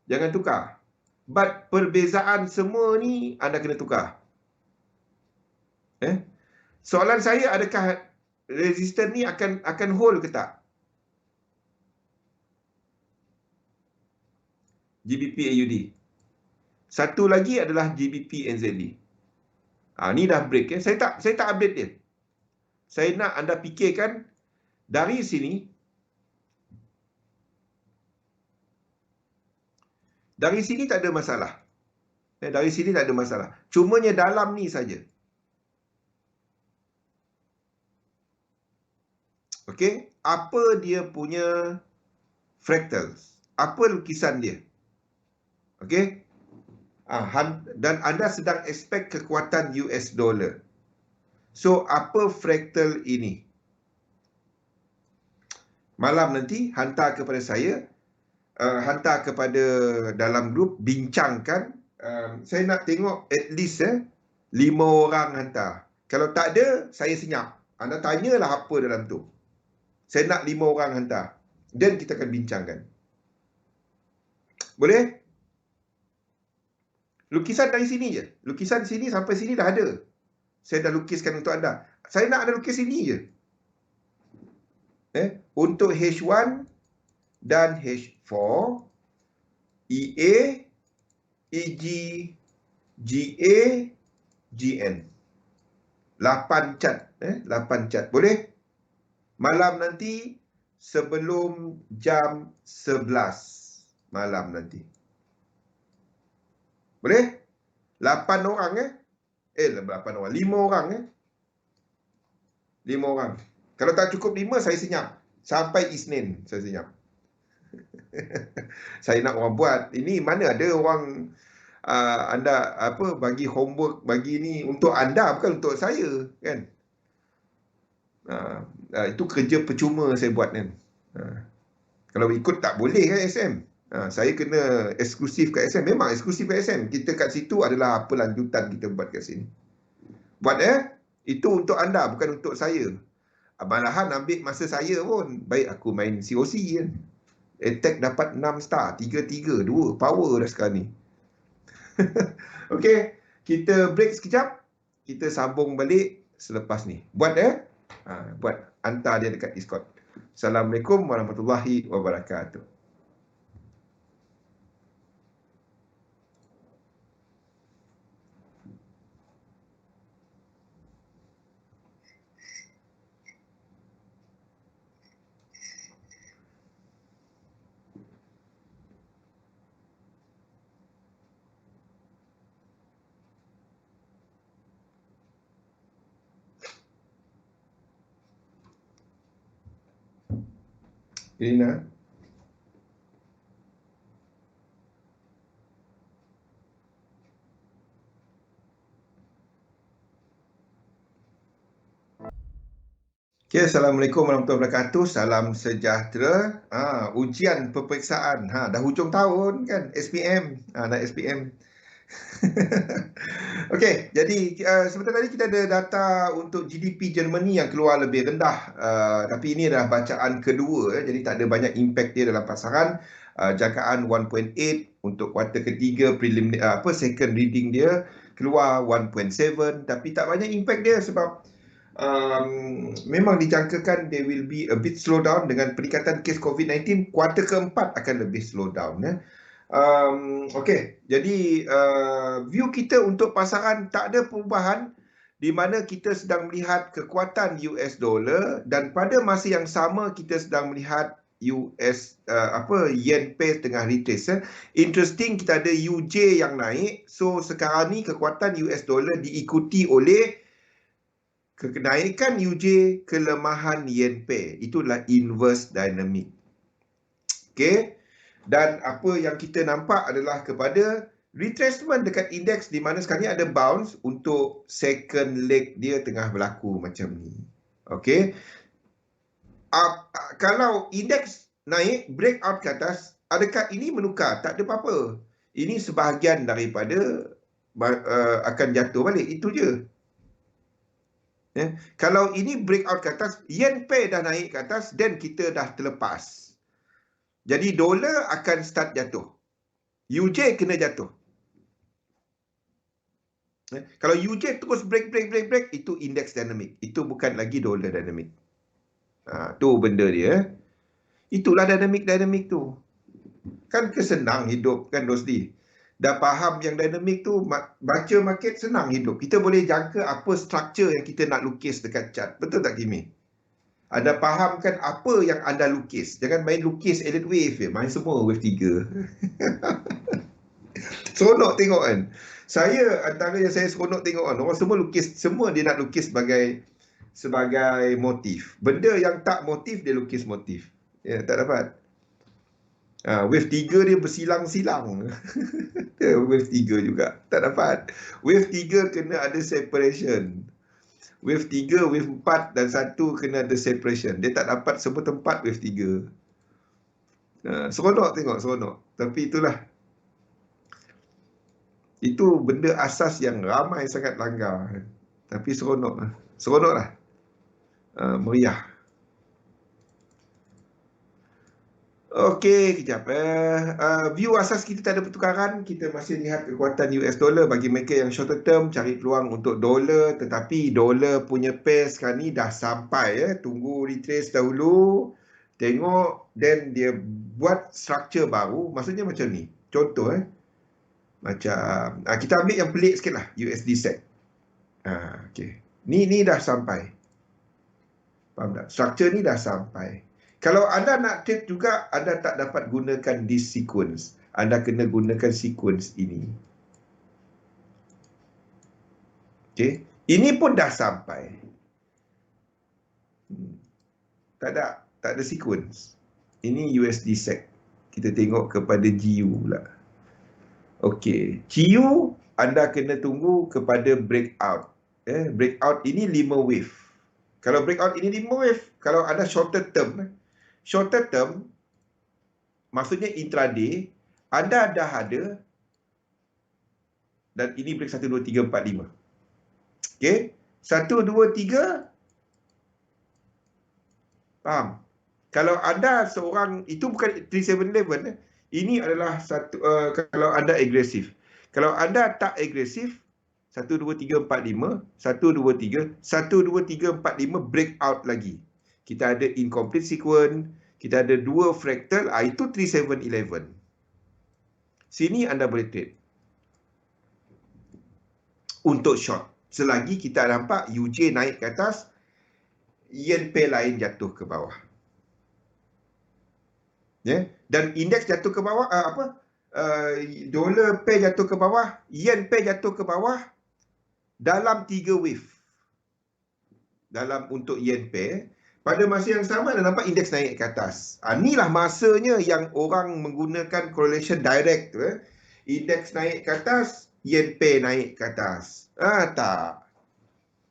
jangan tukar. But perbezaan semua ni anda kena tukar. Soalan saya, adakah resisten ni akan hold ke tak? GBP AUD. Satu lagi adalah GBP NZD. Ni dah break. Saya tak update dia. Saya nak anda fikirkan dari sini. Dari sini tak ada masalah. Dari sini tak ada masalah. Cumanya dalam ni saja. Okey, apa dia punya fractals? Apa lukisan dia? Okey? Dan anda sedang expect kekuatan US dollar. So, apa fractal ini? Malam nanti hantar kepada saya, hantar kepada dalam grup, bincangkan. Saya nak tengok at least 5 orang hantar. Kalau tak ada, saya senyap. Anda tanyalah apa dalam tu. Saya nak 5 orang hantar. Dan kita akan bincangkan. Boleh? Lukisan dari sini je. Lukisan sini sampai sini dah ada. Saya dah lukiskan untuk anda. Saya nak anda lukis sini je. Untuk H1 dan H4, EA, EG, GA, GN. 8 cat. 8 cat. Boleh? Malam nanti sebelum jam 11 malam nanti. Boleh? 8 orang 8 orang. 5 orang 5 orang. Kalau tak cukup 5, saya senyap. Sampai Isnin saya senyap. Saya nak orang buat. Ini mana ada orang anda bagi homework, bagi ni untuk anda, bukan untuk saya, kan? Itu kerja percuma saya buat kan. Kalau ikut tak boleh kan SM. Saya kena eksklusif kat SM. Memang eksklusif kat SM. Kita kat situ adalah apa lanjutan kita buat kat sini. Buat itu untuk anda, bukan untuk saya. Malahan ambil masa saya pun. Baik aku main COC kan. Attack dapat 6 star. 3-3. 2. Power dah sekarang ni. Okey. Kita break sekejap. Kita sambung balik selepas ni. Buat buat. Hantar dia dekat Discord. Assalamualaikum warahmatullahi wabarakatuh. Irina. Okay, Assalamualaikum warahmatullahi wabarakatuh. Salam sejahtera. Ujian peperiksaan. Dah hujung tahun kan, SPM. Nak SPM. Okey, jadi sebentar tadi kita ada data untuk GDP Germany yang keluar lebih rendah. Tapi ini adalah bacaan kedua. Jadi tak ada banyak impact dia dalam pasaran. Jangkaan 1.8 untuk kuartal ketiga, second reading dia keluar 1.7. Tapi tak banyak impact dia sebab memang dijangkakan there will be a bit slow down dengan peningkatan kes COVID-19. Kuartal keempat akan lebih slow down. Okey, jadi view kita untuk pasaran tak ada perubahan, di mana kita sedang melihat kekuatan US dollar dan pada masa yang sama kita sedang melihat yen pair tengah retrace. Interesting, kita ada UJ yang naik. So sekarang ni kekuatan US dollar diikuti oleh kenaikan UJ, kelemahan yen pair. Itulah inverse dynamic. Okey. Dan apa yang kita nampak adalah kepada retracement dekat indeks, di mana sekarang ni ada bounce untuk second leg dia tengah berlaku macam ni. Okey. Kalau indeks naik, breakout ke atas, adakah ini menukar? Tak ada apa-apa. Ini sebahagian daripada akan jatuh balik. Itu je. Kalau ini breakout ke atas, yen pair dah naik ke atas, dan kita dah terlepas. Jadi dolar akan start jatuh. UJ kena jatuh. Kalau UJ terus break, itu indeks dinamik. Itu bukan lagi dollar dinamik. Tu benda dia. Itulah dinamik tu. Kan kesenang hidup kan Rosli. Dah faham yang dinamik tu, baca market senang hidup. Kita boleh jangka apa struktur yang kita nak lukis dekat chart. Betul tak Kimi? Anda fahamkan apa yang anda lukis. Jangan main lukis elite wave je. Main semua wave 3. Seronok tengok kan. Saya antara yang saya seronok tengok kan. Orang semua lukis. Semua dia nak lukis sebagai motif. Benda yang tak motif, dia lukis motif. Ya, tak dapat. Wave 3 dia bersilang-silang. Wave 3 juga. Tak dapat. Wave 3 kena ada separation. Wave 3, wave 4 dan 1 kena ada separation. Dia tak dapat semua tempat wave 3. Seronok tengok, seronok. Tapi itulah. Itu benda asas yang ramai sangat langgar. Tapi seronok. Seronok lah. Meriah. Okey, kejap. View asas kita tak ada pertukaran. Kita masih lihat kekuatan US dollar. Bagi mereka yang short term, cari peluang untuk dolar. Tetapi dolar punya pair sekarang ni dah sampai. Tunggu retrace dahulu. Tengok. Then dia buat structure baru. Maksudnya macam ni. Contoh. Macam kita ambil yang pelik sikit lah. USD SEC. Okay. Ni dah sampai. Faham tak? Structure ni dah sampai. Kalau anda nak trade juga, anda tak dapat gunakan this sequence. Anda kena gunakan sequence ini. Okay. Ini pun dah sampai. Tak ada sequence. Ini USD SEC. Kita tengok kepada GU pula. Okey. GU, anda kena tunggu kepada breakout. Breakout ini 5 wave. Kalau breakout ini 5 wave, kalau anda shorter term, maksudnya intraday, anda dah ada, dan ini break 1, 2, 3, 4, 5. Okay, 1, 2, 3, faham? Kalau anda seorang, itu bukan 3711, ini adalah kalau anda agresif. Kalau anda tak agresif, 1, 2, 3, 4, 5, 1, 2, 3, 1, 2, 3, 4, 5, breakout lagi. Kita ada incomplete sequence, kita ada 2 fractal, itu 3711. Sini anda boleh trade. Untuk short. Selagi kita nampak UJ naik ke atas, yen pair lain jatuh ke bawah. Dan indeks jatuh ke bawah, dolar pair jatuh ke bawah, yen pair jatuh ke bawah dalam 3 wave. Dalam untuk yen pair, pada masa yang sama anda nampak indeks naik ke atas. Inilah masanya yang orang menggunakan correlation direct. Indeks naik ke atas, yen pair naik ke atas. Tak.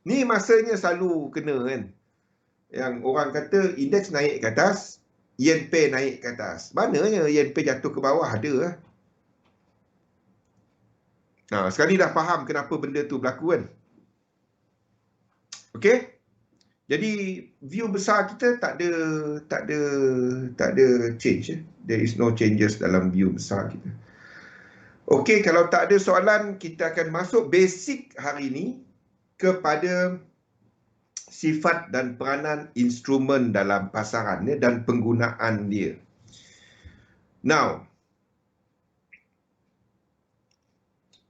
Ni masanya selalu kena kan. Yang orang kata indeks naik ke atas, yen pair naik ke atas. Mananya yen pair jatuh ke bawah ada. Sekarang ni dah faham kenapa benda tu berlaku kan. Okey. Jadi view besar kita tak ada change. There is no changes dalam view besar kita. Okey, kalau tak ada soalan, kita akan masuk basic hari ini kepada sifat dan peranan instrumen dalam pasaran dan penggunaan dia. Now,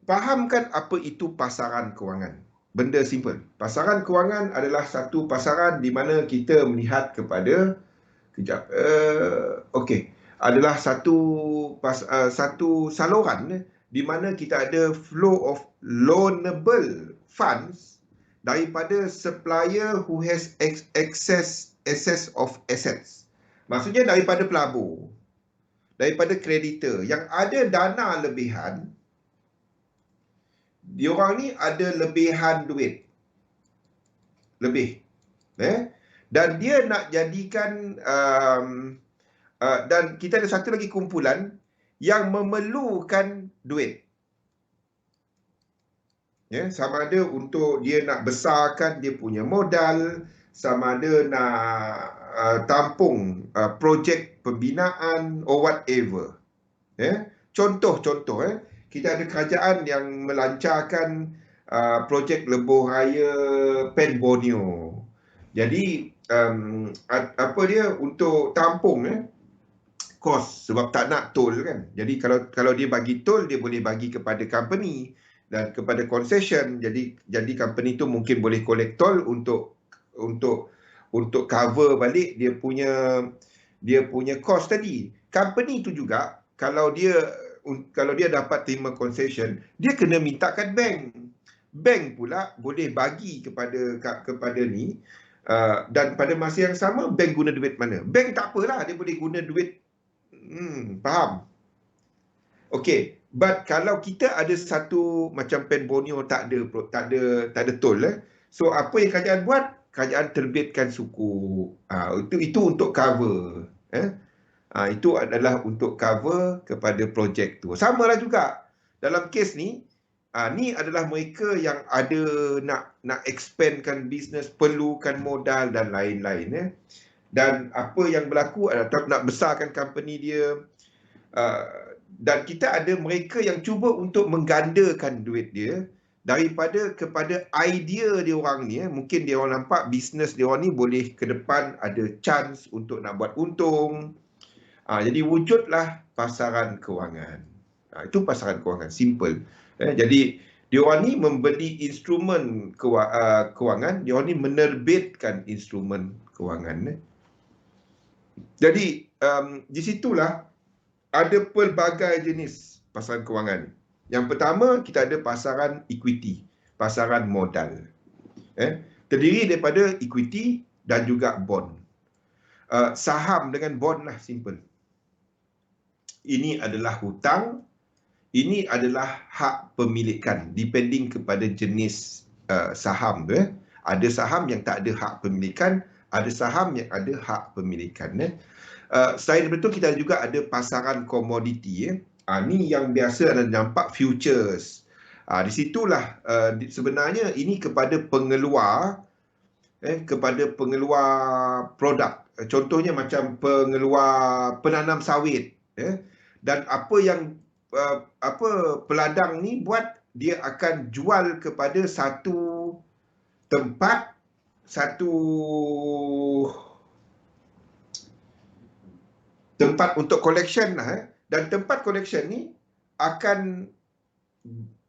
fahamkan apa itu pasaran kewangan. Benda simple. Pasaran kewangan adalah satu pasaran di mana kita melihat kepada adalah satu saluran di mana kita ada flow of loanable funds daripada supplier who has excess of assets. Maksudnya daripada pelabur, daripada kreditor yang ada dana lebihan. Diorang ni ada lebihan duit. Lebih. Dan dia nak jadikan dan kita ada satu lagi kumpulan yang memerlukan duit. Sama ada untuk dia nak besarkan dia punya modal, sama ada nak tampung projek pembinaan or whatever. Contoh-contoh kita ada kerajaan yang melancarkan projek lebuh raya Pen Borneo. Jadi apa dia untuk tampung kos sebab tak nak tol kan. Jadi kalau dia bagi tol, dia boleh bagi kepada company dan kepada concession. Jadi company tu mungkin boleh collect tol untuk cover balik dia punya cost tadi. Company tu juga kalau dia dapat terima concession, dia kena minta kat bank. Bank pula boleh bagi kepada ni, dan pada masa yang sama bank guna duit mana? Bank tak apalah, dia boleh guna duit. Faham? Okey, but kalau kita ada satu macam Pen Borneo tak ada tol So apa yang kerajaan buat? Kerajaan terbitkan suku. Itu untuk cover. Itu adalah untuk cover kepada projek tu. Samalah juga dalam kes ni, ni adalah mereka yang ada nak expandkan bisnes, perlukan modal dan lain-lain. Dan apa yang berlaku adalah nak besarkan company dia, dan kita ada mereka yang cuba untuk menggandakan duit dia daripada kepada idea dia orang ni. Mungkin dia orang nampak bisnes dia orang ni boleh ke depan ada chance untuk nak buat untung. Jadi wujudlah pasaran kewangan. Itu pasaran kewangan, simple. Jadi dia orang ni membeli instrumen kewangan, dia orang ni menerbitkan instrumen kewangan. Jadi di situlah ada pelbagai jenis pasaran kewangan. Yang pertama, kita ada pasaran equity, pasaran modal. Terdiri daripada equity dan juga bond. Saham dengan bond lah, simple. Ini adalah hutang, ini adalah hak pemilikan, depending kepada jenis saham tu. Ada saham yang tak ada hak pemilikan, ada saham yang ada hak pemilikan. Selain daripada itu, kita juga ada pasaran komoditi. Ni yang biasa anda nampak futures. Di situlah sebenarnya ini kepada pengeluar produk. Contohnya macam pengeluar penanam sawit. Dan apa yang peladang ni buat, dia akan jual kepada satu tempat, untuk collection lah. Dan tempat collection ni akan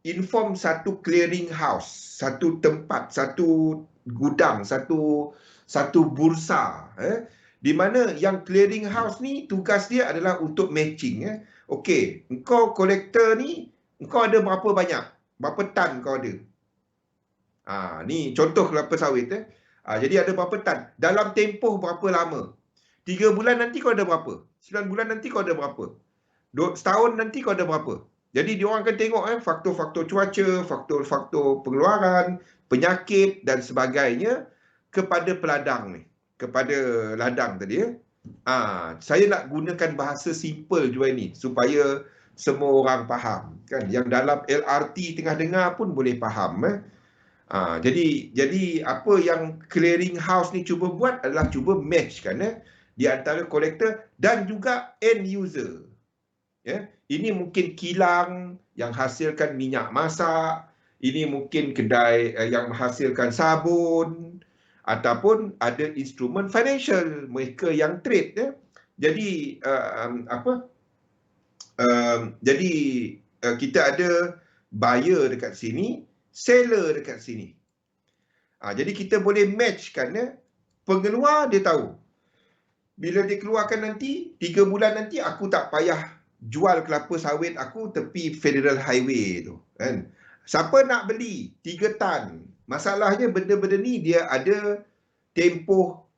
inform satu clearing house, satu tempat, satu gudang, satu bursa. Di mana yang clearing house ni tugas dia adalah untuk matching. Okey, engkau kolektor ni, engkau ada berapa banyak? Berapa tan kau ada? Ni contoh kelapa sawit. Jadi ada berapa tan? Dalam tempoh berapa lama? 3 bulan nanti kau ada berapa? 9 bulan nanti kau ada berapa? Setahun nanti kau ada berapa? Jadi diorang akan tengok faktor-faktor cuaca, faktor-faktor pengeluaran, penyakit dan sebagainya kepada peladang ni, kepada ladang tadi. Saya nak gunakan bahasa simple juga ini supaya semua orang faham kan. Yang dalam LRT tengah dengar pun boleh faham. Jadi apa yang clearing house ni cuba buat adalah cuba match kan di antara kolektor dan juga end user. Ini mungkin kilang yang hasilkan minyak masak, ini mungkin kedai yang menghasilkan sabun, ataupun ada instrumen financial, mereka yang trade. Jadi kita ada buyer dekat sini, seller dekat sini. Jadi kita boleh match kan pengeluar dia tahu. Bila dia keluarkan nanti, 3 bulan nanti aku tak payah jual kelapa sawit aku tepi Federal Highway tu kan. Siapa nak beli 3 tan? Masalahnya benda-benda ni dia ada tempoh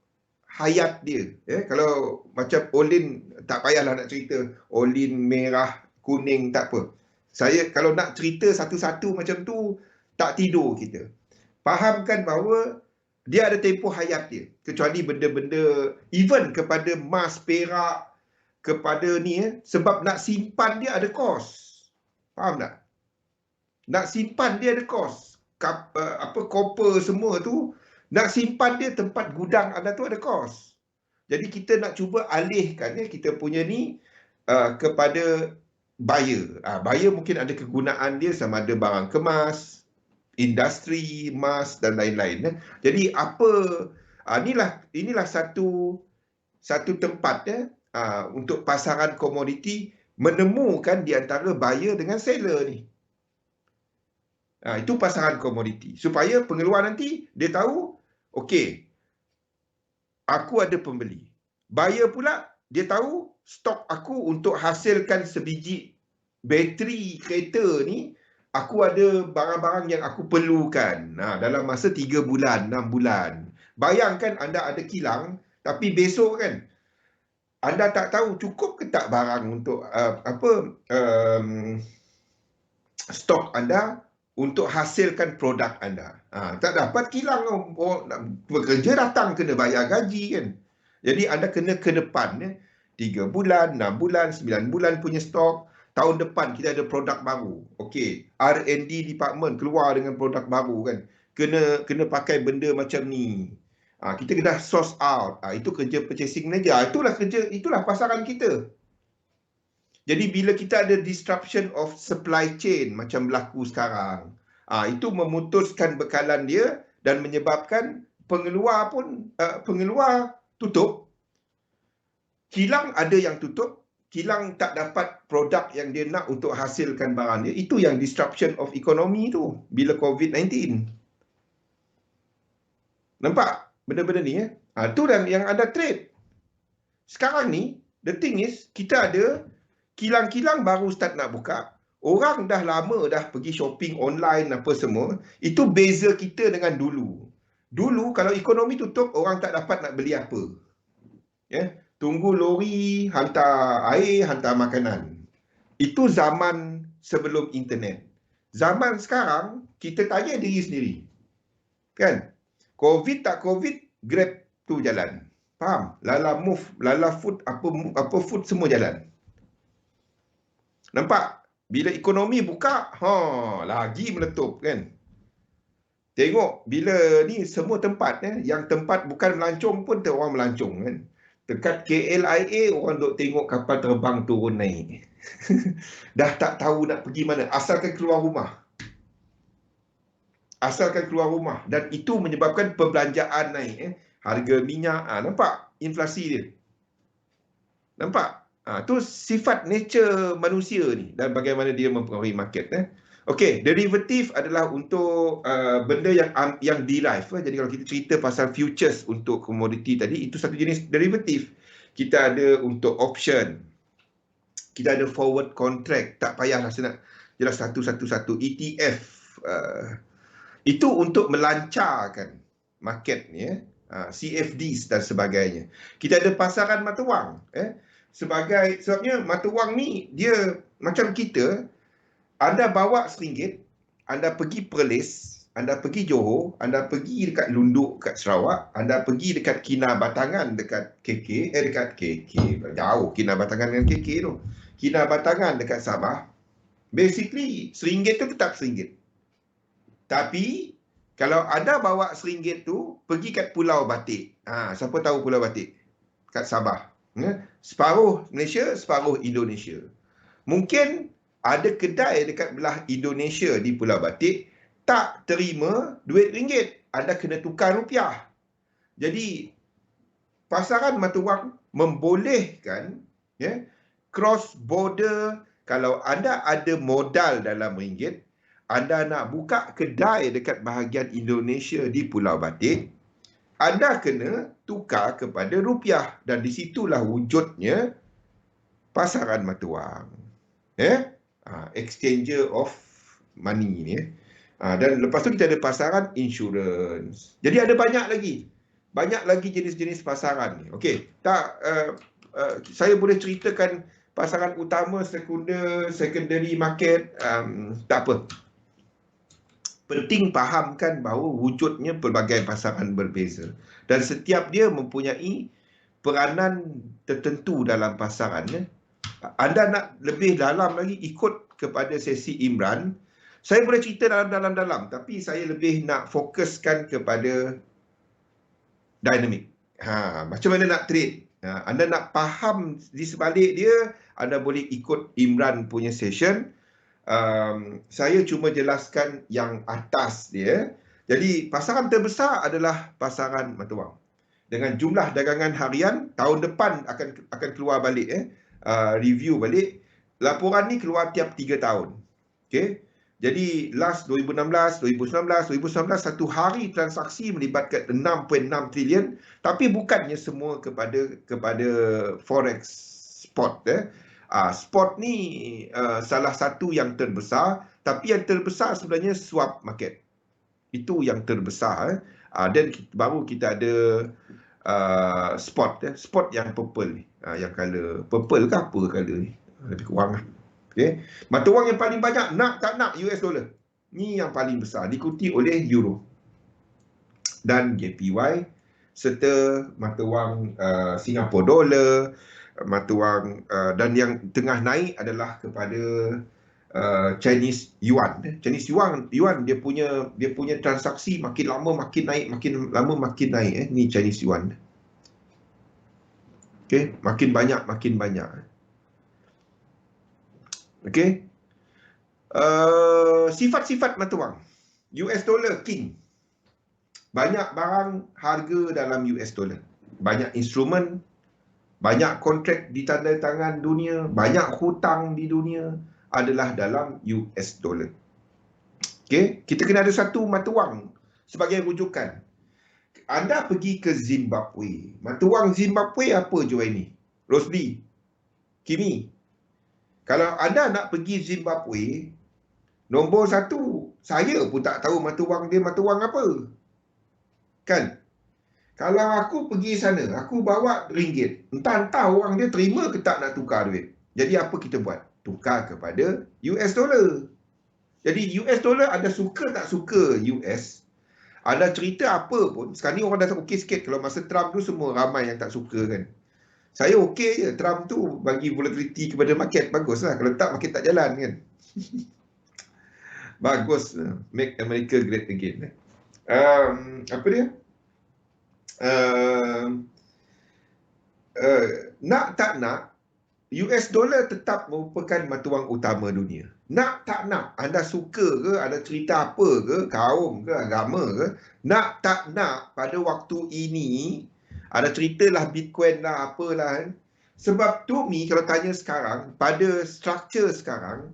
hayat dia. Kalau macam Olin, tak payahlah nak cerita. Olin merah, kuning, tak apa. Saya kalau nak cerita satu-satu macam tu, tak tidur kita. Fahamkan bahawa dia ada tempoh hayat dia. Kecuali benda-benda, even kepada emas, perak, kepada ni, sebab nak simpan dia ada kos. Faham tak? Nak simpan dia ada kos. Copper semua tu, nak simpan dia tempat gudang anda tu ada kos. Jadi kita nak cuba alihkan kita punya ni kepada buyer. Buyer mungkin ada kegunaan dia sama ada barang kemas, industri, emas dan lain-lain. Jadi inilah satu tempat untuk pasaran komoditi menemukan di antara buyer dengan seller ni. Itu pasaran komoditi. Supaya pengeluar nanti dia tahu, okey, aku ada pembeli. Buyer pula dia tahu stok aku untuk hasilkan sebiji bateri kereta ni, aku ada barang-barang yang aku perlukan dalam masa 3 bulan, 6 bulan. Bayangkan anda ada kilang, tapi besok kan anda tak tahu cukup ke tak barang untuk stok anda untuk hasilkan produk anda. Tak dapat kilang, pekerja datang kena bayar gaji kan. Jadi anda kena ke depan 3 bulan, 6 bulan, 9 bulan punya stok. Tahun depan kita ada produk baru. Okey, R&D department keluar dengan produk baru kan. Kena pakai benda macam ni. Kita kena source out. Itu kerja purchasing manager. Itulah pasaran kita. Jadi bila kita ada disruption of supply chain macam berlaku sekarang, itu memutuskan bekalan dia dan menyebabkan pengeluar tutup. Kilang ada yang tutup, kilang tak dapat produk yang dia nak untuk hasilkan barang dia. Itu yang disruption of economy tu bila COVID-19. Nampak benda-benda ni tu yang ada trade. Sekarang ni the thing is kita ada kilang-kilang baru start nak buka. Orang dah lama dah pergi shopping online apa semua. Itu beza kita dengan dulu. Dulu kalau ekonomi tutup, orang tak dapat nak beli apa. Tunggu lori, hantar air, hantar makanan. Itu zaman sebelum internet. Zaman sekarang, kita tanya diri sendiri. Kan? Covid tak Covid, Grab tu jalan. Faham? Lala Move, Lala Food, apa food semua jalan. Nampak? Bila ekonomi buka, lagi meletup kan. Tengok bila ni semua tempat yang tempat bukan melancong pun orang melancong kan. Dekat KLIA orang duk tengok kapal terbang turun naik. Dah tak tahu nak pergi mana, asalkan keluar rumah. Asalkan keluar rumah, dan itu menyebabkan perbelanjaan naik. Harga minyak, nampak inflasi dia. Nampak? Tu sifat nature manusia ni dan bagaimana dia mempengaruhi market. Okey, derivatif adalah untuk benda yang derive. Jadi kalau kita cerita pasal futures untuk komoditi tadi, itu satu jenis derivatif. Kita ada untuk option. Kita ada forward contract. Tak payahlah saya nak jelas satu-satu. ETF. Itu untuk melancarkan market ni. CFDs dan sebagainya. Kita ada pasaran mata wang. Sebabnya mata wang ni dia macam kita, anda bawa RM1, anda pergi Perlis, anda pergi Johor, anda pergi dekat Lunduk kat Sarawak, anda pergi dekat Kinabatangan dekat dekat KK, jauh Kinabatangan dengan KK tu. Kinabatangan dekat Sabah. Basically RM1 tu tetap RM1. Tapi kalau anda bawa RM1 tu pergi kat Pulau Batik. Siapa tahu Pulau Batik? Kat Sabah. Separuh Malaysia, separuh Indonesia. Mungkin ada kedai dekat belah Indonesia di Pulau Batik tak terima duit ringgit. Anda kena tukar rupiah. Jadi pasaran mata wang membolehkan cross border. Kalau anda ada modal dalam ringgit, anda nak buka kedai dekat bahagian Indonesia di Pulau Batik, anda kena tukar kepada rupiah. Dan di situlah wujudnya pasaran mata wang. Exchanger of money ni. Dan lepas tu kita ada pasaran insurance. Jadi ada banyak lagi jenis-jenis pasaran ni. Okey, saya boleh ceritakan pasaran utama, sekunder, secondary market, tak apa. Penting fahamkan bahawa wujudnya pelbagai pasaran berbeza. Dan setiap dia mempunyai peranan tertentu dalam pasaran. Anda nak lebih dalam lagi, ikut kepada sesi Imran. Saya boleh cerita dalam-dalam, tapi saya lebih nak fokuskan kepada dynamic. Macam mana nak trade. Anda nak faham di sebalik dia, anda boleh ikut Imran punya session. Saya cuma jelaskan yang atas dia. Jadi pasaran terbesar adalah pasaran mata wang. Dengan jumlah dagangan harian, tahun depan akan keluar balik, review balik. Laporan ni keluar tiap 3 tahun. Okay? Jadi last 2016, 2019, satu hari transaksi melibatkan 6.6 trilion, tapi bukannya semua kepada forex spot. Spot ni salah satu yang terbesar, tapi yang terbesar sebenarnya swap market. Itu yang terbesar. Dan baru kita ada spot. Spot yang purple ni. Yang color purple ke apa color ni? Lebih kurang lah. Okay. Mata wang yang paling banyak nak tak nak US dollar. Ni yang paling besar. Diikuti oleh euro dan JPY serta mata wang Singapore dollar, mata wang dan yang tengah naik adalah kepada Chinese yuan. Chinese yuan dia punya transaksi makin lama makin naik, makin lama makin naik. Ni Chinese yuan. Okay, makin banyak. Okay. Sifat-sifat mata wang. US dollar king. Banyak barang harga dalam US dollar. Banyak instrumen, banyak kontrak ditandatangan dunia, banyak hutang di dunia adalah dalam US dollar. Okay, kita kena ada satu mata wang sebagai rujukan. Anda pergi ke Zimbabwe. Mata wang Zimbabwe apa jual ini? Rosdi, Kimi. Kalau anda nak pergi Zimbabwe, nombor satu, saya pun tak tahu mata wang dia mata wang apa. Kan? Kalau aku pergi sana, aku bawa ringgit. Entah orang dia terima ke tak nak tukar duit. Jadi apa kita buat? Tukar kepada US dollar. Jadi US dollar ada suka tak suka US. Ada cerita apa pun. Sekarang ni orang dah okey sikit. Kalau masa Trump tu semua ramai yang tak suka kan. Saya okey je. Trump tu bagi volatility kepada market. Baguslah. Kalau tak, market tak jalan kan. Bagus. Make America great again. Apa dia? Nak tak nak, US dollar tetap merupakan mata wang utama dunia. Nak tak nak, anda suka ke, ada cerita apa ke, kaum ke, agama ke, nak tak nak pada waktu ini, ada cerita lah Bitcoin lah, apalah kan. Sebab tu mi kalau tanya sekarang, pada struktur sekarang,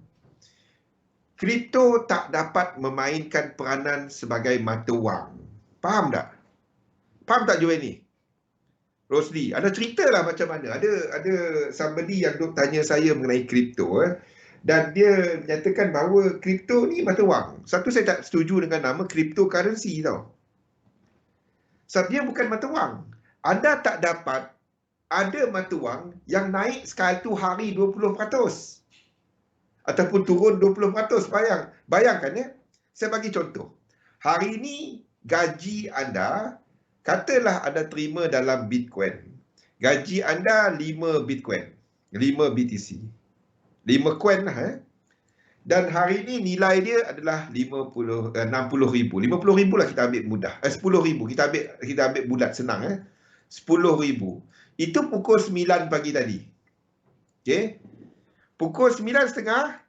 kripto tak dapat memainkan peranan sebagai mata wang. Faham tak? Faham tak Joel ni? Rosli, ada cerita lah macam mana. Ada somebody yang duk tanya saya mengenai kripto. Dan dia menyatakan bahawa kripto ni mata wang. Satu, saya tak setuju dengan nama cryptocurrency tau. Sebab dia bukan mata wang. Anda tak dapat ada mata wang yang naik satu hari 20%. Ataupun turun 20%. Bayangkan ya. Saya bagi contoh. Hari ini gaji anda, katalah anda terima dalam Bitcoin. Gaji anda 5 Bitcoin. 5 BTC. 5 coin lah. Dan hari ini nilai dia adalah 60,000. 50,000 lah kita ambil mudah. 10,000. Kita ambil bulat senang. 10,000. Itu pukul 9 pagi tadi. Okay. Pukul 9.30.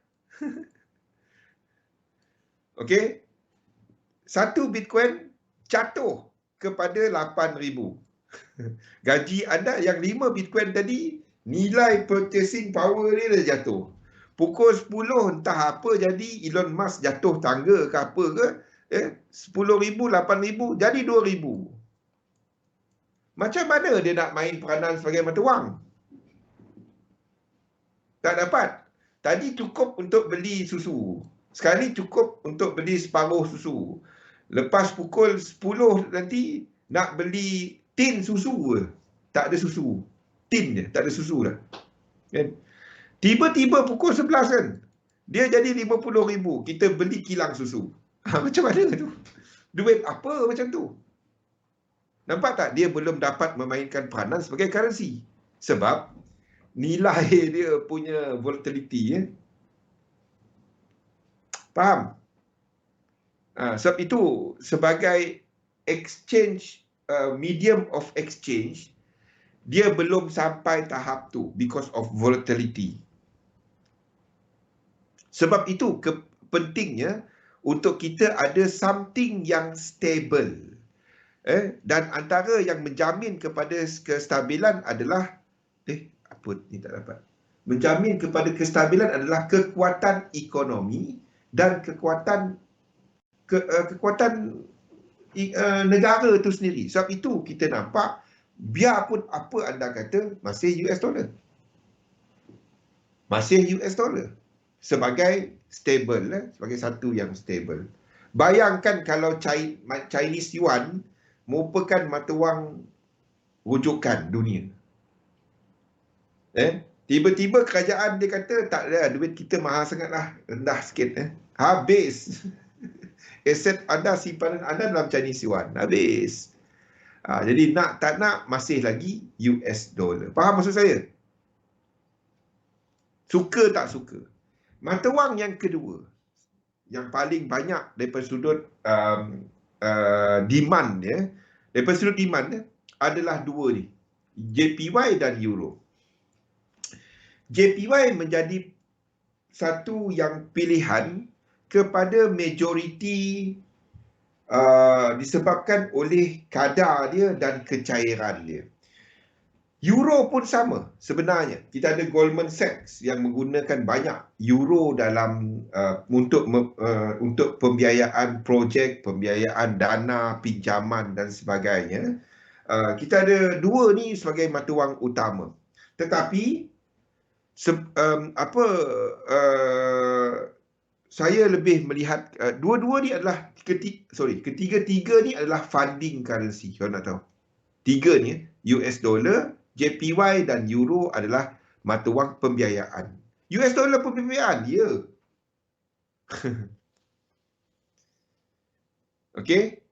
Okay. Satu Bitcoin jatuh kepada 8,000. Gaji anda yang 5 Bitcoin tadi, nilai purchasing power dia dah jatuh. Pukul 10 entah apa jadi, Elon Musk jatuh tangga ke apa ke, 10,000, 8,000 jadi 2,000. Macam mana dia nak main peranan sebagai mata wang? Tak dapat. Tadi cukup untuk beli susu. Sekarang ni cukup untuk beli separuh susu. Lepas pukul 10 nanti nak beli tin susu ke? Tak ada susu. Tin je, tak ada susu dah. Kan? Tiba-tiba pukul 11 kan, dia jadi 50,000. Kita beli kilang susu. Macam mana tu? Duit apa macam tu? Nampak tak? Dia belum dapat memainkan peranan sebagai currency. Sebab nilai dia punya volatility. Faham? Sebab itu sebagai exchange, medium of exchange, dia belum sampai tahap tu because of volatility. Sebab itu pentingnya untuk kita ada something yang stable. Dan antara yang menjamin kepada kestabilan adalah apa ni tak dapat. Menjamin kepada kestabilan adalah kekuatan ekonomi dan kekuatan negara itu sendiri. Sebab itu kita nampak biarpun apa anda kata masih US dollar. Masih US dollar sebagai stable, sebagai satu yang stable. Bayangkan kalau Chinese Yuan merupakan mata wang rujukan dunia. Tiba-tiba kerajaan dia kata tak ada, duit kita mahal sangatlah, rendah sikit. Habis. Aset anda, simpanan anda dalam Chinese Yuan. Habis. Jadi nak tak nak masih lagi US dollar. Faham maksud saya? Suka tak suka. Mata wang yang kedua, yang paling banyak daripada sudut demand dia, daripada sudut demand dia, adalah dua ni, JPY dan Euro. JPY menjadi satu yang pilihan kepada majoriti disebabkan oleh kadar dia dan kecairan dia. Euro pun sama sebenarnya. Kita ada Goldman Sachs yang menggunakan banyak euro dalam untuk pembiayaan projek, pembiayaan dana, pinjaman dan sebagainya. Kita ada dua ni sebagai mata wang utama. Tetapi saya lebih melihat dua-dua ni adalah ketiga-tiga ni adalah funding currency, kalau nak tahu. Tiga ni, US dollar, JPY dan Euro adalah mata wang pembiayaan. US dollar pembiayaan, ya. Okey.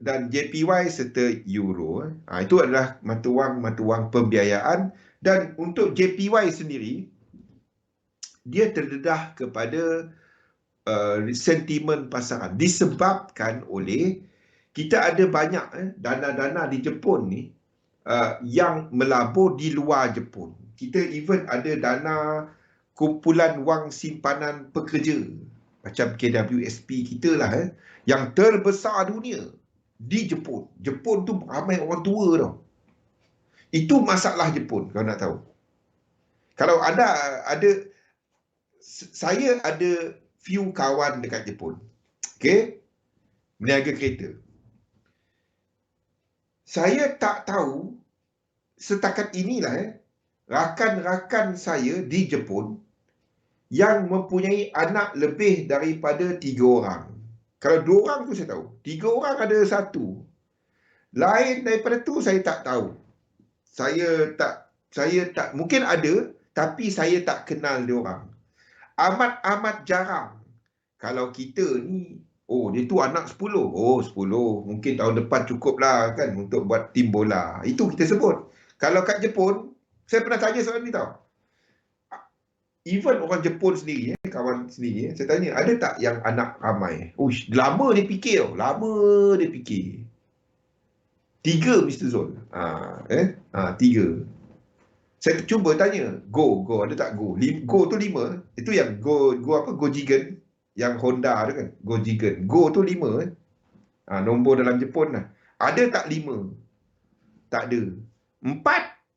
Dan JPY serta Euro, itu adalah mata wang pembiayaan. Dan untuk JPY sendiri, dia terdedah kepada sentimen pasaran disebabkan oleh kita ada banyak dana-dana di Jepun ni yang melabur di luar Jepun. Kita even ada dana kumpulan wang simpanan pekerja macam KWSP kita lah yang terbesar dunia di Jepun. Jepun tu ramai orang tua tau. Itu masalah Jepun, kalau nak tahu. Kalau saya ada few kawan dekat Jepun. Okey? Meniaga kereta. Saya tak tahu setakat inilah rakan-rakan saya di Jepun yang mempunyai anak lebih daripada 3 orang. Kalau 2 orang tu saya tahu. 3 orang ada 1. Lain daripada tu saya tak tahu. Saya tak mungkin ada, tapi saya tak kenal dia orang. Amat jarang. Kalau kita ni, dia tu anak 10. 10. Mungkin tahun depan cukup lah kan untuk buat tim bola. Itu kita sebut. Kalau kat Jepun, saya pernah tanya soalan ni tau. Even orang Jepun sendiri, kawan sendiri, saya tanya, ada tak yang anak ramai? Lama dia fikir tau. Lama dia fikir. 3, Mr. Zul. 3. Saya cuba tanya, Go, ada tak Go? Go tu 5. Itu yang Go apa? Gojigen. Yang Honda tu kan? Gojigen. Go tu 5. Nombor dalam Jepun lah. Ada tak 5? Tak ada. 4?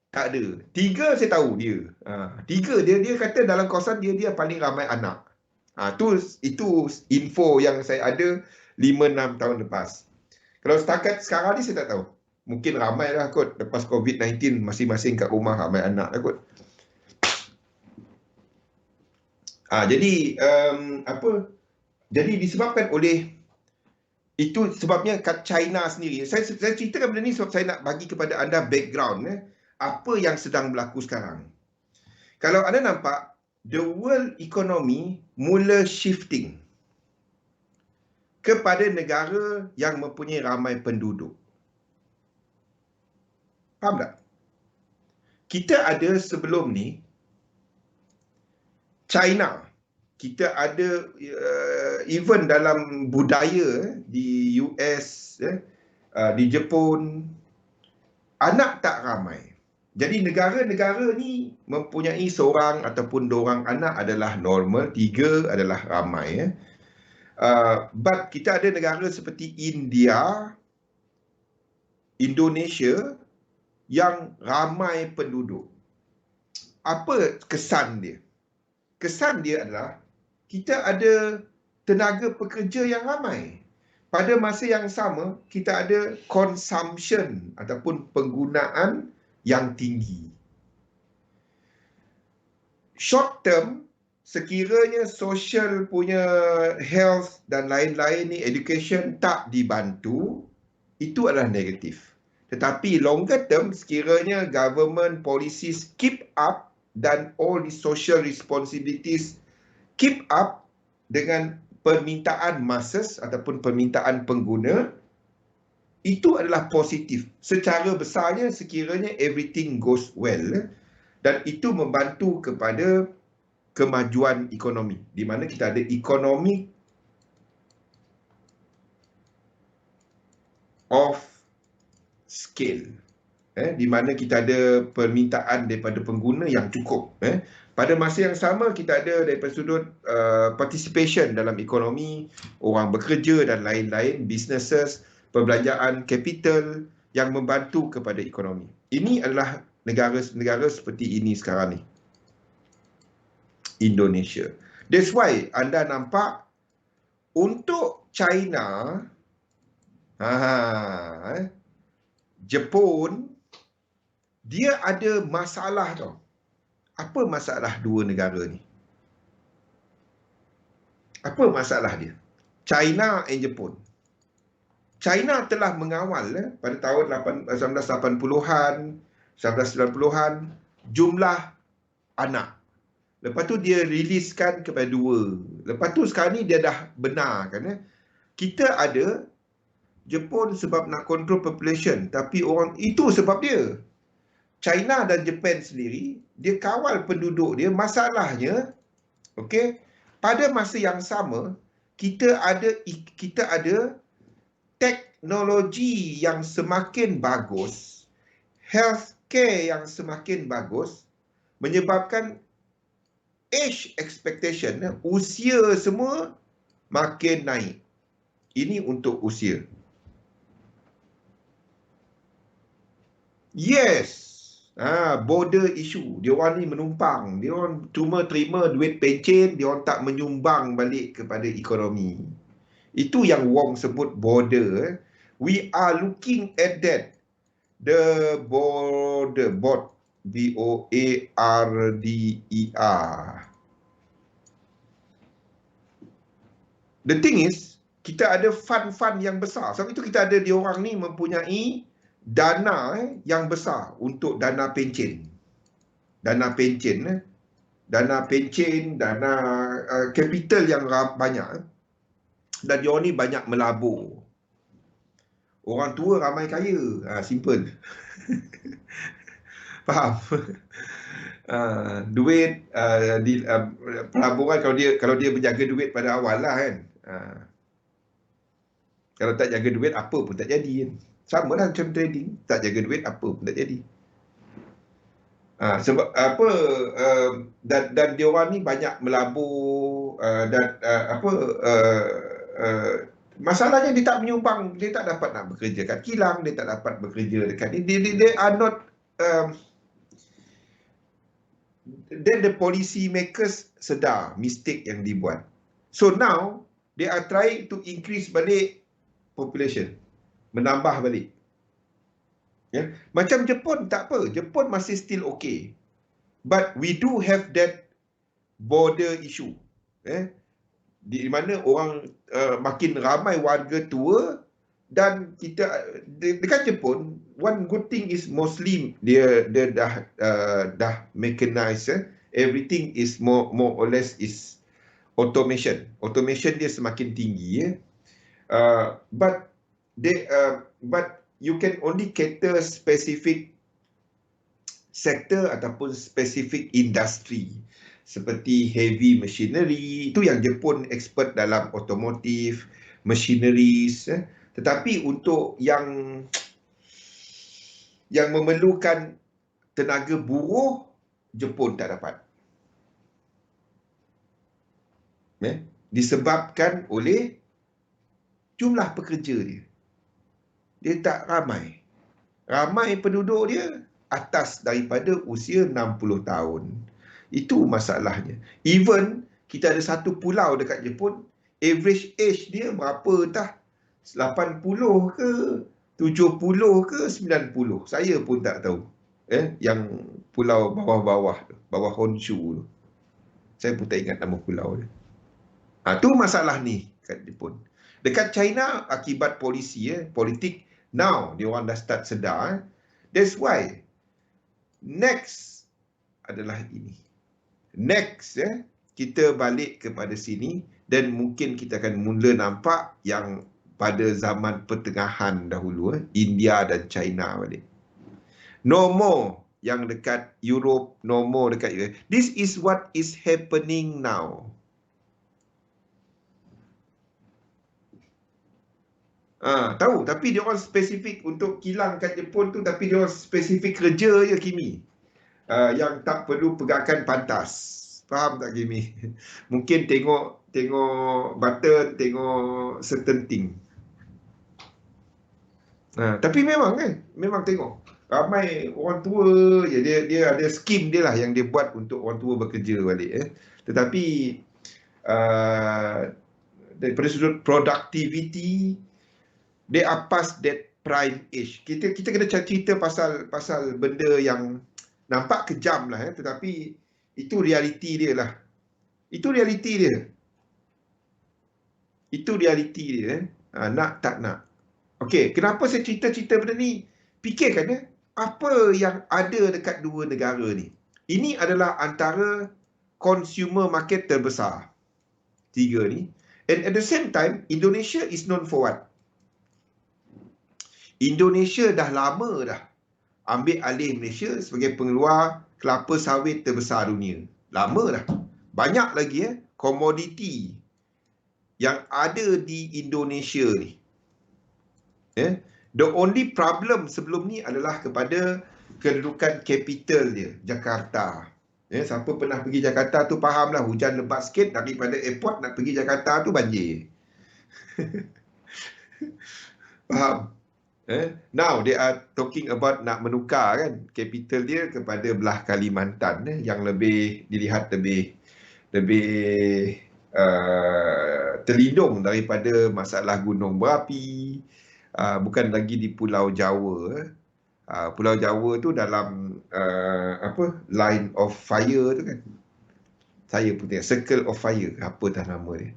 Tak ada. 3 saya tahu dia. 3 dia kata dalam kawasan dia paling ramai anak. Itu info yang saya ada 5-6 tahun lepas. Kalau setakat sekarang ni saya tak tahu. Mungkin ramai lah kot. Lepas COVID-19 masing-masing kat rumah ramai anak lah kot. Jadi disebabkan oleh itu, sebabnya kat China sendiri. Saya ceritakan benda ni sebab saya nak bagi kepada anda background apa yang sedang berlaku sekarang. Kalau anda nampak, the world economy mula shifting kepada negara yang mempunyai ramai penduduk. Faham tak? Kita ada sebelum ni China. Kita ada even dalam budaya di US, di Jepun, anak tak ramai. Jadi negara-negara ni mempunyai seorang ataupun dua orang anak adalah normal, 3 adalah ramai. But kita ada negara seperti India, Indonesia yang ramai penduduk. Apa kesan dia? Kesan dia adalah kita ada tenaga pekerja yang ramai. Pada masa yang sama, kita ada consumption ataupun penggunaan yang tinggi. Short term, sekiranya social punya health dan lain-lain ni, education tak dibantu, itu adalah negatif. Tetapi longer term, sekiranya government policies keep up dan all the social responsibilities keep up dengan permintaan masses ataupun permintaan pengguna, itu adalah positif. Secara besarnya sekiranya everything goes well, dan itu membantu kepada kemajuan ekonomi, di mana kita ada ekonomi of scale, di mana kita ada permintaan daripada pengguna yang cukup. Pada masa yang sama, kita ada daripada sudut participation dalam ekonomi, orang bekerja dan lain-lain, businesses, perbelanjaan capital yang membantu kepada ekonomi. Ini adalah negara-negara seperti ini sekarang ni. Indonesia. That's why anda nampak untuk China, Jepun, dia ada masalah tau. Apa masalah dua negara ni? Apa masalah dia? China and Jepun. China telah mengawal pada tahun 1980-an, 1990-an, jumlah anak. Lepas tu dia riliskan kepada 2. Lepas tu sekarang ni dia dah benarkan. Kita ada Jepun sebab nak control population, tapi orang itu sebab dia. China dan Japan sendiri, dia kawal penduduk dia. Masalahnya, okey, pada masa yang sama, kita ada teknologi yang semakin bagus, healthcare yang semakin bagus, menyebabkan age expectation, usia semua makin naik. Ini untuk usia. Yes. Border issue. Dia orang ni menumpang. Dia orang cuma terima duit pencen, dia orang tak menyumbang balik kepada ekonomi. Itu yang Wong sebut border. We are looking at that. The border, B-O-A-R-D-E-R. The thing is, kita ada fund-fund yang besar. Sebab itu kita ada diorang ni mempunyai dana yang besar untuk dana pencen. Dana pencen, dana capital yang banyak. Dan diorang ni banyak melabur. Orang tua ramai kaya. Simple. Faham? Duit pelaburan, kalau dia berjaga duit pada awal lah kan. Kalau tak jaga duit, apa pun tak jadi kan. Sama lah macam trading. Tak jaga duit, apa pun tak jadi. Sebab apa, dan dia orang ni banyak melabur, dan masalahnya dia tak menyumbang, dia tak dapat nak bekerja kat kilang, dia tak dapat bekerja dekat ni. They are not, then the policy makers sedar mistake yang dibuat. So now, they are trying to increase balik population. Menambah balik. Ya. Macam Jepun, tak apa. Jepun masih still okay. But we do have that border issue. Di mana orang makin ramai warga tua, dan kita dekat Jepun, one good thing is mostly dia dah mechanized. Everything is more or less is automation. Automation dia semakin tinggi. But you can only cater specific sector ataupun specific industry seperti heavy machinery. Itu yang Jepun expert dalam automotive, machineries. Tetapi untuk yang memerlukan tenaga buruh Jepun tak dapat. Disebabkan oleh jumlah pekerja dia. Dia tak ramai. Ramai penduduk dia atas daripada usia 60 tahun. Itu masalahnya. Even kita ada satu pulau dekat Jepun, average age dia berapa entah 80 ke 70 ke 90. Saya pun tak tahu. Yang pulau bawah-bawah tu, bawah Honshu tu. Saya pun tak ingat nama pulau dia. Tu masalah ni kat Jepun. Dekat China, akibat polisi, politik, now dia orang dah start sedar. That's why next adalah ini. Next, kita balik kepada sini dan mungkin kita akan mula nampak yang pada zaman pertengahan dahulu, India dan China balik. No more yang dekat Europe, no more dekat US. This is what is happening now. Tahu, tapi dia orang spesifik untuk kilang kat Jepun tu, tapi dia orang spesifik kerja je Kimi. Yang tak perlu pegakan pantas. Faham tak Kimi? Mungkin tengok button, tengok certain thing. Tapi memang memang tengok. Ramai orang tua je, dia ada skim dia lah yang dia buat untuk orang tua bekerja balik. Tetapi daripada sudut productivity, they are past that prime age. Kita kena cerita pasal benda yang nampak kejam lah, tetapi itu realiti dia lah. Itu realiti dia. Nak tak nak. Okey, kenapa saya cerita benda ni? Fikirkan apa yang ada dekat dua negara ni. Ini adalah antara consumer market terbesar. Tiga ni. And at the same time, Indonesia is known for what? Indonesia dah lama dah ambil alih Malaysia sebagai pengeluar kelapa sawit terbesar dunia. Lama dah. Banyak lagi komoditi yang ada di Indonesia ni. The only problem sebelum ni adalah kepada kedudukan capital dia, Jakarta. Siapa pernah pergi Jakarta tu fahamlah, hujan lebat sikit daripada airport nak pergi Jakarta tu banjir. Faham? Now they are talking about nak menukar capital dia kepada belah Kalimantan, yang lebih dilihat lebih terlindung daripada masalah gunung berapi, bukan lagi di Pulau Jawa. Pulau Jawa tu dalam line of fire tu kan. Saya pun tengok circle of fire, apa dah nama dia.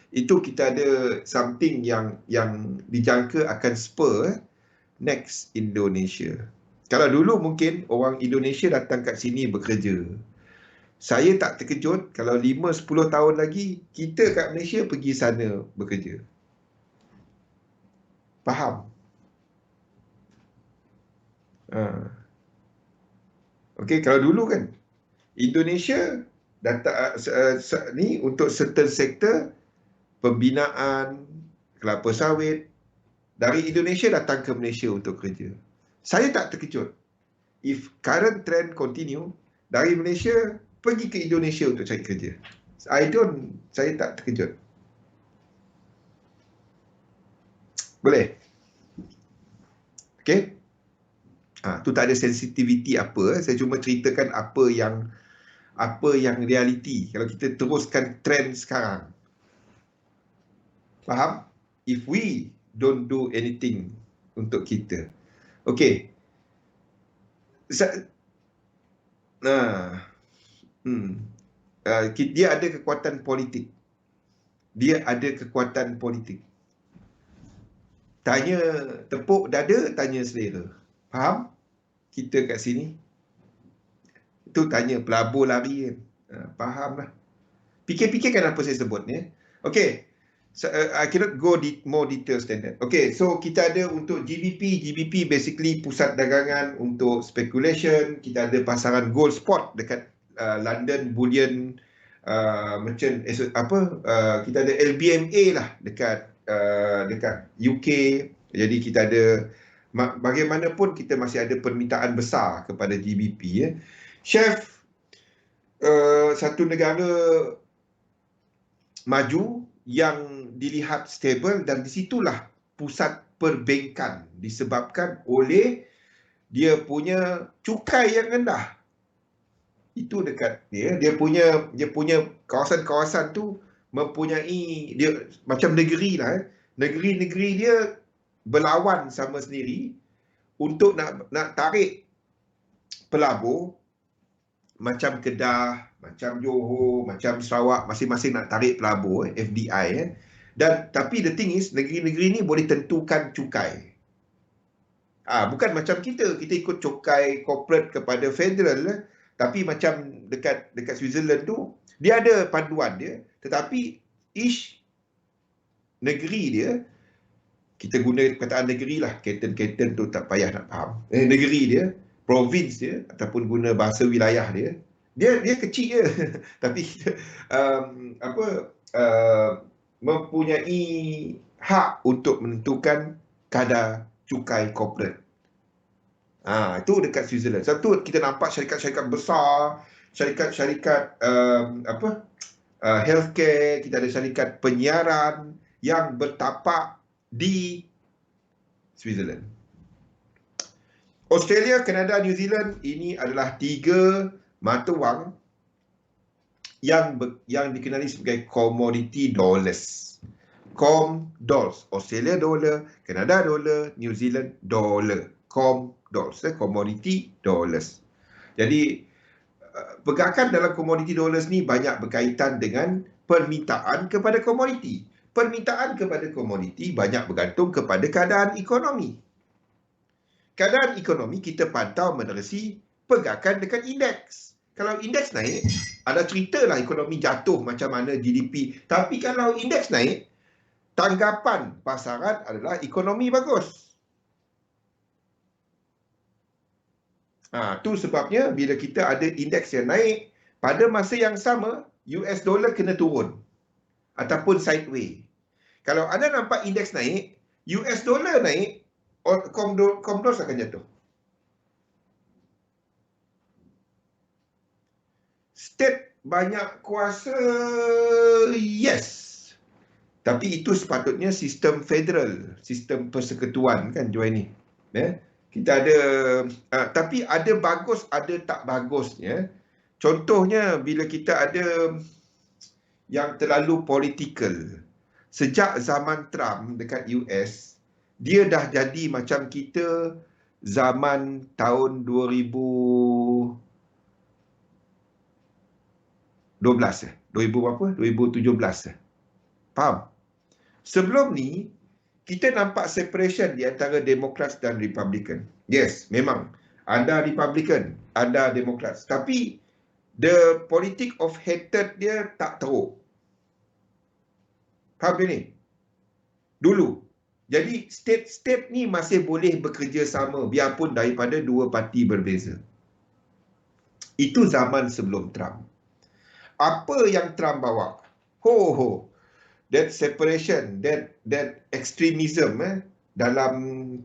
Itu kita ada something yang dijangka akan spur next Indonesia. Kalau dulu mungkin orang Indonesia datang kat sini bekerja. Saya tak terkejut kalau 5-10 tahun lagi kita kat Malaysia pergi sana bekerja. Faham? Okey, kalau dulu kan Indonesia datang ni untuk certain sektor pembinaan kelapa sawit dari Indonesia datang ke Malaysia untuk kerja. Saya tak terkejut if current trend continue, dari Malaysia pergi ke Indonesia untuk cari kerja. Saya tak terkejut. Boleh? Okey? Tu tak ada sensitivity apa, saya cuma ceritakan apa yang realiti kalau kita teruskan trend sekarang. Faham? If we don't do anything untuk kita. Okey. Dia ada kekuatan politik. Tanya tepuk dada, tanya selera. Faham? Kita kat sini. Itu tanya pelabur lari kan. Faham lah. Fikir-fikirkan apa saya sebut ni. Okey. I cannot go more details than that. Okay, so kita ada untuk GBP basically pusat dagangan untuk speculation. Kita ada pasaran gold spot dekat London Bullion Merchant kita ada LBMA lah dekat UK. Jadi kita ada Bagaimanapun kita masih ada permintaan besar kepada GBP. Chef satu negara maju yang dilihat stable, dan disitulah pusat perbankan disebabkan oleh dia punya cukai yang rendah. Itu dekat dia punya kawasan-kawasan tu mempunyai dia macam negeri lah. Negeri-negeri dia berlawan sama sendiri untuk nak tarik pelabur, macam Kedah, macam Johor, macam Sarawak, masing-masing nak tarik pelabur FDI. Dan tapi the thing is, negeri-negeri ni boleh tentukan cukai. Bukan macam kita ikut cukai corporate kepada federal, tapi macam dekat Switzerland tu dia ada panduan dia, tetapi each negeri dia, kita guna perkataan negeri lah, Canton tu tak payah nak faham. Negeri dia, province dia, ataupun guna bahasa wilayah dia kecil je. Tapi mempunyai hak untuk menentukan kadar cukai corporate. Itu dekat Switzerland. Satu kita nampak syarikat-syarikat besar, syarikat-syarikat healthcare, kita ada syarikat penyiaran yang bertapak di Switzerland. Australia, Kanada, New Zealand, ini adalah 3 mata wang yang dikenali sebagai commodity dollars. ComDollars. Australia dollar, Kanada dollar, New Zealand dollar. ComDollars, commodity dollars. Jadi pergerakan dalam commodity dollars ni banyak berkaitan dengan permintaan kepada komoditi. Permintaan kepada komoditi banyak bergantung kepada keadaan ekonomi. Keadaan ekonomi kita pantau menerusi pergerakan dekat indeks. Kalau indeks naik, ada ceritalah ekonomi jatuh macam mana GDP. Tapi kalau indeks naik, tanggapan pasaran adalah ekonomi bagus. Tu sebabnya bila kita ada indeks yang naik, pada masa yang sama, US dollar kena turun. Ataupun sideways. Kalau anda nampak indeks naik, US dollar naik, ComDollars akan jatuh. State banyak kuasa, yes. Tapi itu sepatutnya sistem federal, sistem persekutuan kan Joy ni. Kita ada, tapi ada bagus, ada tak bagusnya. Contohnya bila kita ada yang terlalu political. Sejak zaman Trump dekat US, dia dah jadi macam kita zaman tahun 2012 2017. Faham? Sebelum ni, kita nampak separation di antara Democrats dan Republican. Yes, memang. Ada Republican, ada Democrats. Tapi, the politic of hatred dia tak teruk. Faham ke ni? Dulu. Jadi, state-state ni masih boleh bekerja sama biarpun daripada dua parti berbeza. Itu zaman sebelum Trump. Apa yang Trump bawa? That separation, that extremism dalam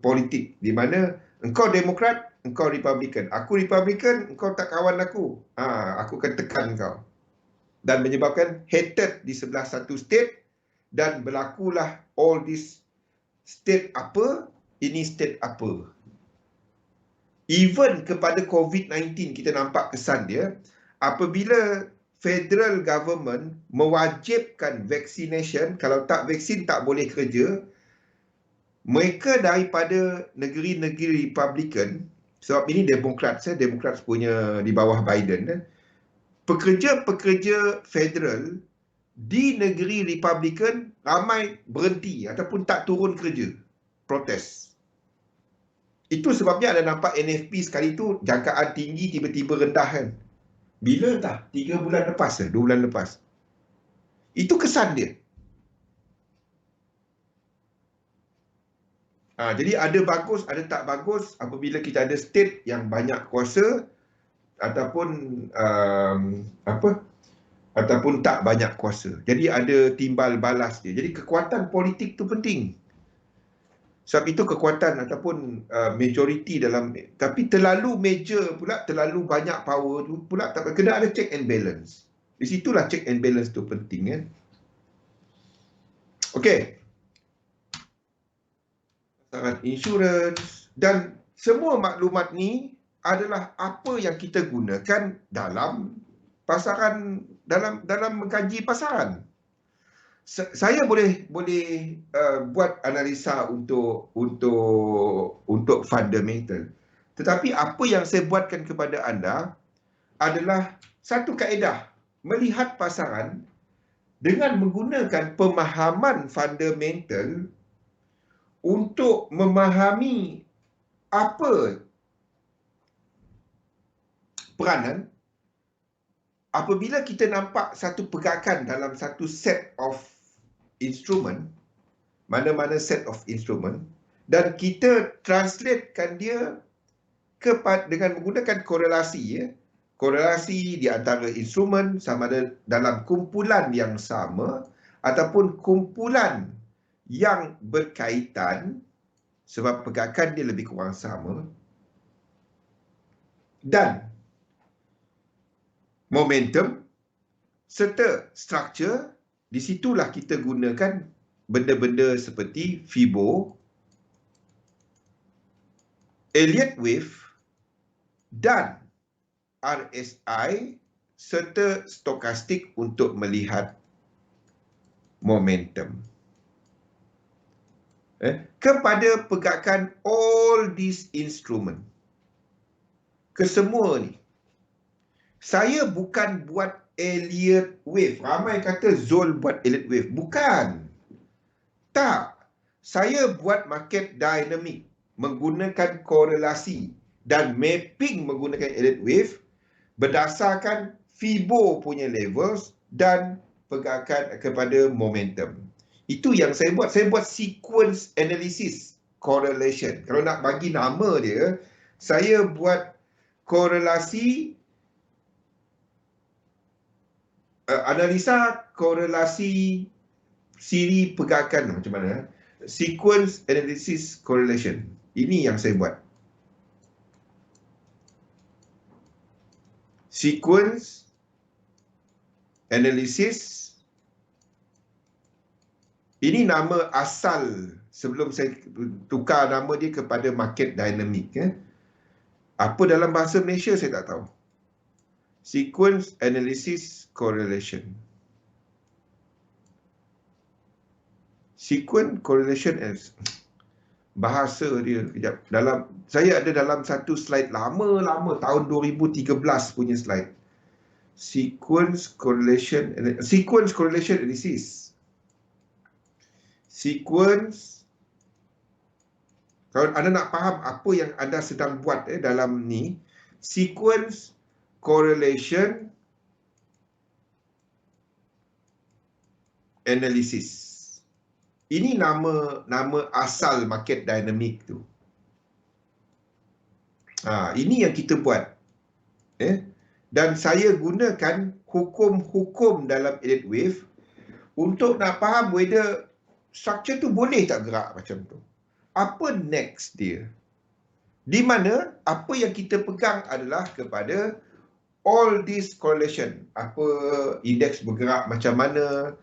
politik, di mana engkau Demokrat, engkau Republican. Aku Republican, engkau tak kawan aku. Aku akan tekan kau. Dan menyebabkan hatred di sebelah satu state, dan berlakulah all this state apa, ini state apa. Even kepada COVID-19 kita nampak kesan dia, apabila federal government mewajibkan vaccination, kalau tak vaksin tak boleh kerja, mereka daripada negeri-negeri Republican, sebab ini Democrats punya di bawah Biden, pekerja-pekerja federal di negeri Republican ramai berhenti ataupun tak turun kerja, protes. Itu sebabnya anda nampak NFP sekali tu jangkaan tinggi tiba-tiba rendah kan. Bila dah? 3 bulan lepas 2 bulan lepas. Itu kesan dia. Jadi ada bagus, ada tak bagus apabila kita ada state yang banyak kuasa ataupun ataupun tak banyak kuasa. Jadi ada timbal balas dia. Jadi kekuatan politik tu penting. Sebab itu kekuatan ataupun majoriti dalam, tapi terlalu major pula, terlalu banyak power tu pula tak, kena ada check and balance. Di situlah check and balance tu penting kan. Okey. Pasaran insurans dan semua maklumat ni adalah apa yang kita gunakan dalam pasaran, dalam mengkaji pasaran. Saya boleh buat analisa untuk fundamental. Tetapi apa yang saya buatkan kepada anda adalah satu kaedah melihat pasaran dengan menggunakan pemahaman fundamental untuk memahami apa peranan apabila kita nampak satu pergerakan dalam satu set of instrument, mana-mana set of instrument, dan kita translatekan dia dengan menggunakan korelasi, ya. Korelasi di antara instrumen sama ada dalam kumpulan yang sama ataupun kumpulan yang berkaitan, sebab pergerakan dia lebih kurang sama, dan momentum serta struktur. Di situlah kita gunakan benda-benda seperti Fibo, Elliott Wave dan RSI serta stokastik untuk melihat momentum. Kepada pergerakan all these instrument, kesemua ni, saya bukan buat Elliott Wave. Ramai kata Zul buat Elliott Wave. Bukan. Tak. Saya buat market dynamic menggunakan korelasi dan mapping menggunakan Elliott Wave berdasarkan Fibo punya levels dan pergerakan kepada momentum. Itu yang saya buat. Saya buat sequence analysis correlation. Kalau nak bagi nama dia, saya buat korelasi, analisa korelasi siri pergerakan macam mana? Sequence analysis correlation. Ini yang saya buat. Sequence analysis. Ini nama asal sebelum saya tukar nama dia kepada market dynamic. Apa dalam bahasa Malaysia saya tak tahu. Sequence analysis correlation. Sequence correlation as bahasa dia kejap. Saya ada dalam satu slide lama tahun 2013 punya slide. Sequence correlation analysis. Sequence, kalau anda nak faham apa yang anda sedang buat dalam ni, sequence correlation analysis. Ini nama asal market dynamic tu. Ini yang kita buat. Dan saya gunakan hukum-hukum dalam Elliott Wave untuk nak faham whether structure tu boleh tak gerak macam tu. Apa next dia? Di mana apa yang kita pegang adalah kepada all this correlation. Apa indeks bergerak macam mana,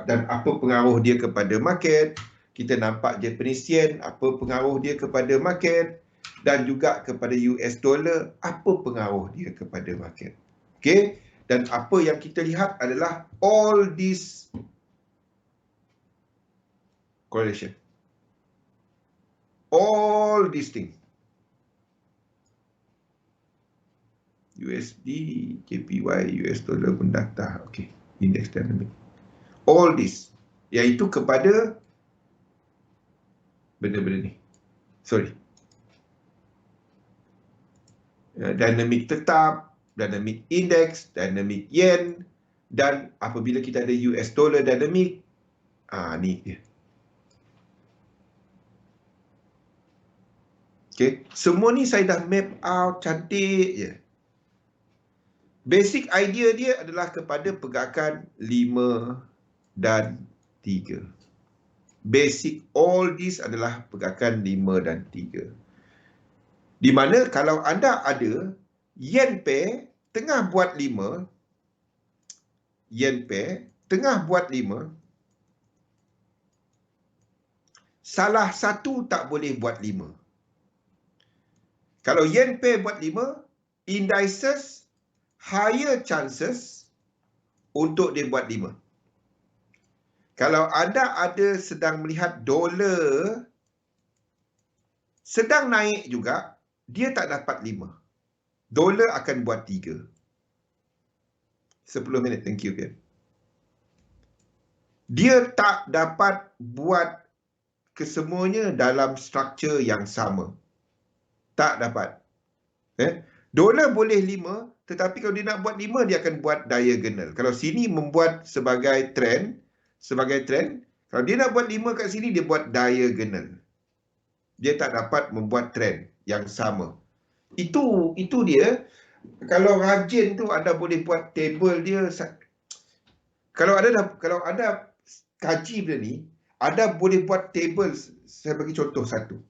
dan apa pengaruh dia kepada market. Kita nampak Japanese yen, apa pengaruh dia kepada market, dan juga kepada US dollar, apa pengaruh dia kepada market. Okey, dan apa yang kita lihat adalah all this correlation. All these things. USD, JPY, US dollar pun data. Okey, index dynamic. All this, iaitu kepada benda-benda ni. Sorry. Dynamic tetap, dynamic index, dynamic yen, dan apabila kita ada US dollar dynamic, ni dia. Okay. Semua ni saya dah map out cantik je. Basic idea dia adalah kepada pergerakan 5 dan 3. Basic all this adalah pergerakan 5 dan 3. Di mana kalau anda ada yen pair tengah buat 5, yen pair tengah buat 5, salah satu tak boleh buat 5. Kalau yen pair buat 5, indices higher chances untuk dia buat 5. Kalau anda ada sedang melihat dolar sedang naik juga, dia tak dapat 5. Dolar akan buat 3. 10 minit, thank you, Pian. Dia tak dapat buat kesemuanya dalam struktur yang sama. Tak dapat. Dolar boleh 5, tetapi kalau dia nak buat 5, dia akan buat diagonal. Kalau sini membuat sebagai trend, kalau dia nak buat 5 kat sini, dia buat diagonal. Dia tak dapat membuat trend yang sama. Itu dia. Kalau rajin tu anda boleh buat table dia. Kalau anda kaji benda ni, anda boleh buat table. Saya bagi contoh satu.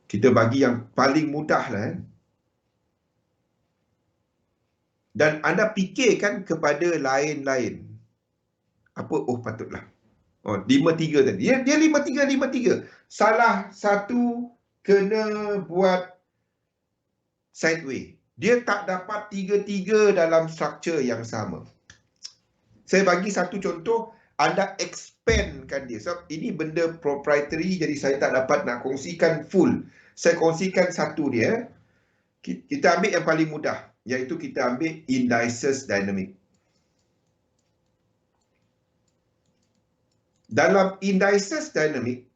Kita bagi yang paling mudah lah. Dan anda fikirkan kepada lain-lain. Apa? Oh, patutlah. Oh, 5-3 tadi. Dia 5-3. Salah satu kena buat sideway. Dia tak dapat 3-3 dalam struktur yang sama. Saya bagi satu contoh, anda expandkan dia. Sebab ini benda proprietary, jadi saya tak dapat nak kongsikan full. Saya kongsikan satu dia. Kita ambil yang paling mudah, iaitu kita ambil indices dynamic. Dalam indices dynamic,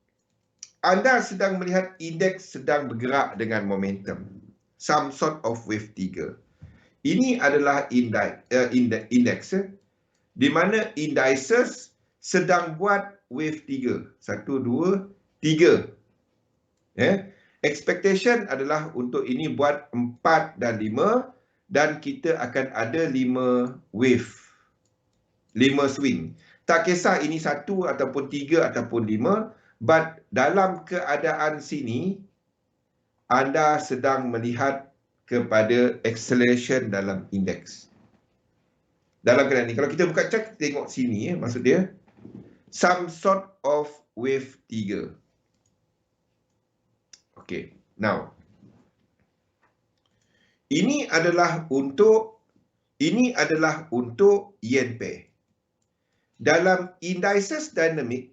anda sedang melihat indeks sedang bergerak dengan momentum. Some sort of wave 3. Ini adalah indeks di mana indices sedang buat wave 3. 1, 2, 3. Expectation adalah untuk ini buat 4 dan 5 dan kita akan ada 5 wave. 5 swing. Tak kisah ini 1 ataupun 3 ataupun 5, but dalam keadaan sini anda sedang melihat kepada acceleration dalam indeks. Dalam keadaan ini, kalau kita buka chart, kita tengok sini, maksud dia, some sort of wave 3. Okay, now. Ini adalah untuk yen pair. Dalam indices dynamic,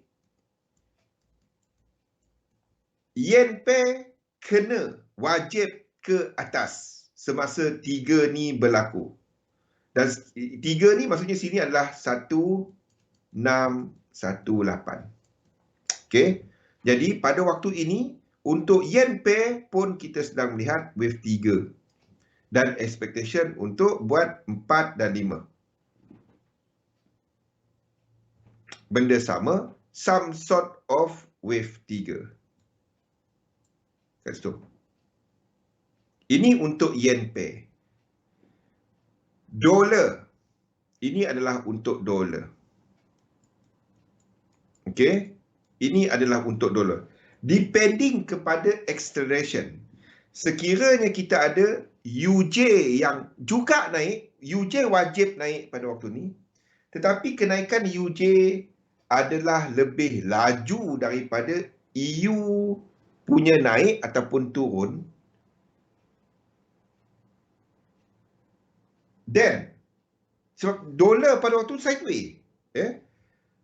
yen pair kena wajib ke atas semasa 3 ni berlaku. Dan 3 ni maksudnya sini adalah 1618. Okey. Jadi pada waktu ini untuk yen pair pun kita sedang melihat wave 3. Dan expectation untuk buat 4 dan 5. Benda sama, some sort of wave 3. Kat situ. Ini untuk yen pair. Dolar. Ini adalah untuk dolar. Okey. Ini adalah untuk dolar. Depending kepada acceleration. Sekiranya kita ada UJ yang juga naik, UJ wajib naik pada waktu ni. Tetapi kenaikan UJ adalah lebih laju daripada EU punya naik ataupun turun. Dan sebab dolar pada waktu sideway,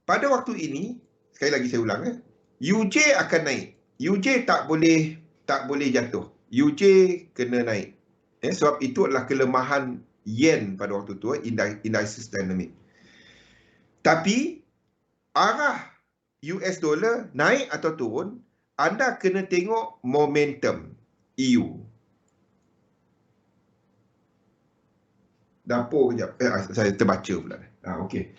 pada waktu ini, sekali lagi saya ulang, UJ akan naik. UJ tak boleh jatuh. UJ kena naik. Sebab itu adalah kelemahan yen pada waktu tu, indices dynamic. Tapi arah US dollar naik atau turun, anda kena tengok momentum EU. Dapur kejap. Saya terbaca pula. Okey.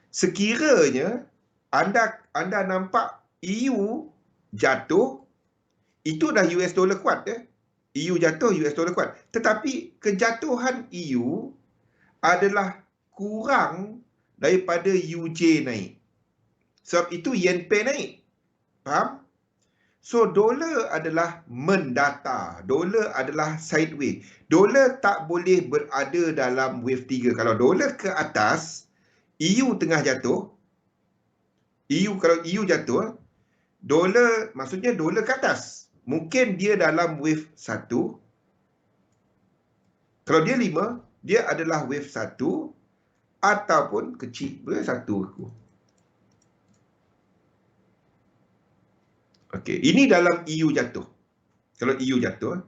Sekiranya anda nampak EU jatuh, itu dah US dollar kuat. EU jatuh, US dollar kuat. Tetapi kejatuhan EU adalah kurang daripada UJ naik. Sebab itu yen pair naik. Faham? So, dolar adalah mendata. Dolar adalah sideways. Dolar tak boleh berada dalam wave 3. Kalau dolar ke atas, EU tengah jatuh. Kalau EU jatuh, dolar, maksudnya dolar ke atas. Mungkin dia dalam wave 1. Kalau dia 5, dia adalah wave 1 ataupun kecil. Wave 1 aku. Okey, ini dalam EU jatuh. Kalau EU jatuh,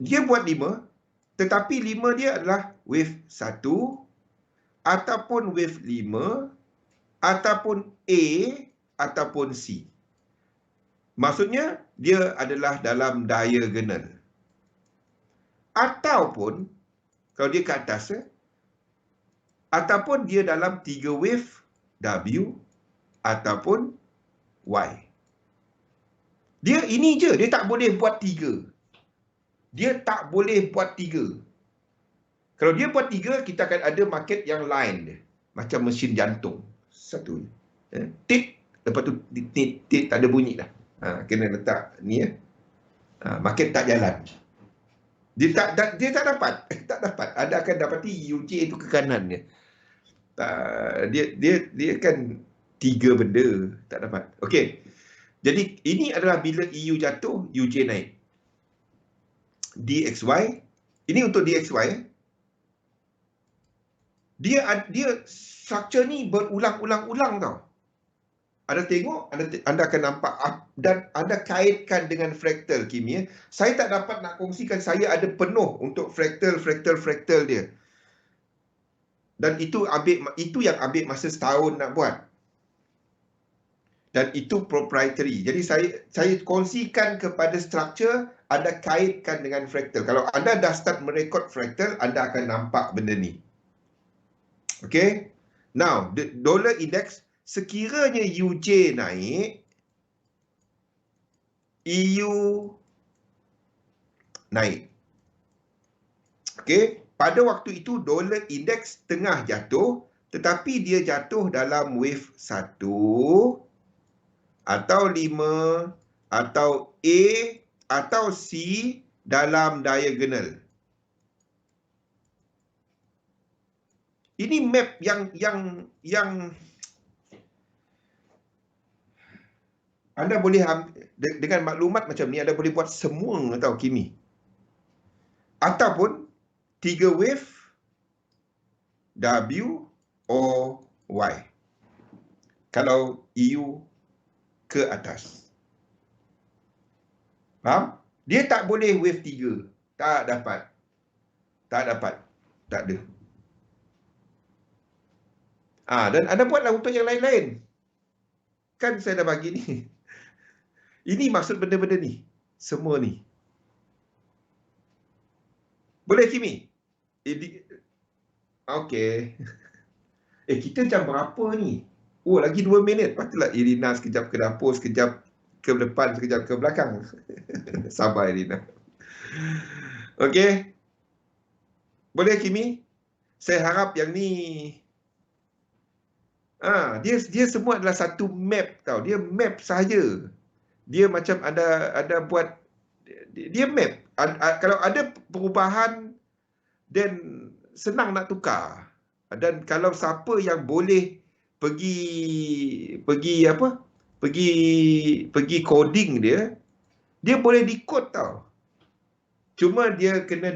dia buat 5, tetapi 5 dia adalah wave 1 ataupun wave 5 ataupun A ataupun C. Maksudnya dia adalah dalam diagonal. Ataupun kalau dia ke atas, ataupun dia dalam 3 wave W ataupun Y. Dia ini je, dia tak boleh buat 3. Dia tak boleh buat 3. Kalau dia buat 3, kita akan ada market yang lain dia. Macam mesin jantung. Satu. Tit, lepas tu tit, tak ada bunyi dah. Kena letak ni ya. Market tak jalan. Dia tak dapat. Tak dapat. Ada akan dapati UJ itu ke kanan dia. Dia kan 3 benda. Tak dapat. Okey. Jadi ini adalah bila EU jatuh, UJ naik. DXY. Ini untuk DXY. Dia structure ni berulang-ulang-ulang tau. Anda tengok, anda akan nampak dan anda kaitkan dengan fraktal kimia. Saya tak dapat nak kongsikan, saya ada penuh untuk fraktal dia. Dan itu yang ambil masa setahun nak buat. Dan itu proprietary. Jadi saya kongsikan kepada structure, anda kaitkan dengan fraktal. Kalau anda dah start merekod fraktal, anda akan nampak benda ni. Okay. Now, the dollar index, sekiranya UJ naik, EU naik. Okay. Pada waktu itu, dollar index tengah jatuh, tetapi dia jatuh dalam wave 1, atau 5, atau A, atau C dalam diagonal. Ini map yang anda boleh dengan maklumat macam ni, anda boleh buat semua tahu kimi. Ataupun 3 wave W or Y. Kalau EU ke atas. Faham? Dia tak boleh wave 3. Tak dapat. Tak ada. Dan anda buatlah untuk yang lain-lain. Kan saya dah bagi ni. Ini maksud benda-benda ni. Semua ni. Boleh, Kimi? Okey. Kita jam berapa ni? Oh, lagi 2 minit. Patutlah Irina sekejap ke dapur, sekejap ke depan, sekejap ke belakang. Sabar, Irina. Okey. Boleh, Kimi? Saya harap yang ni... dia semua adalah satu map tau. Dia map sahaja. Dia macam ada buat... Dia map. Kalau ada perubahan, then senang nak tukar. Dan kalau siapa yang boleh pergi coding dia boleh decode tau. Cuma dia kena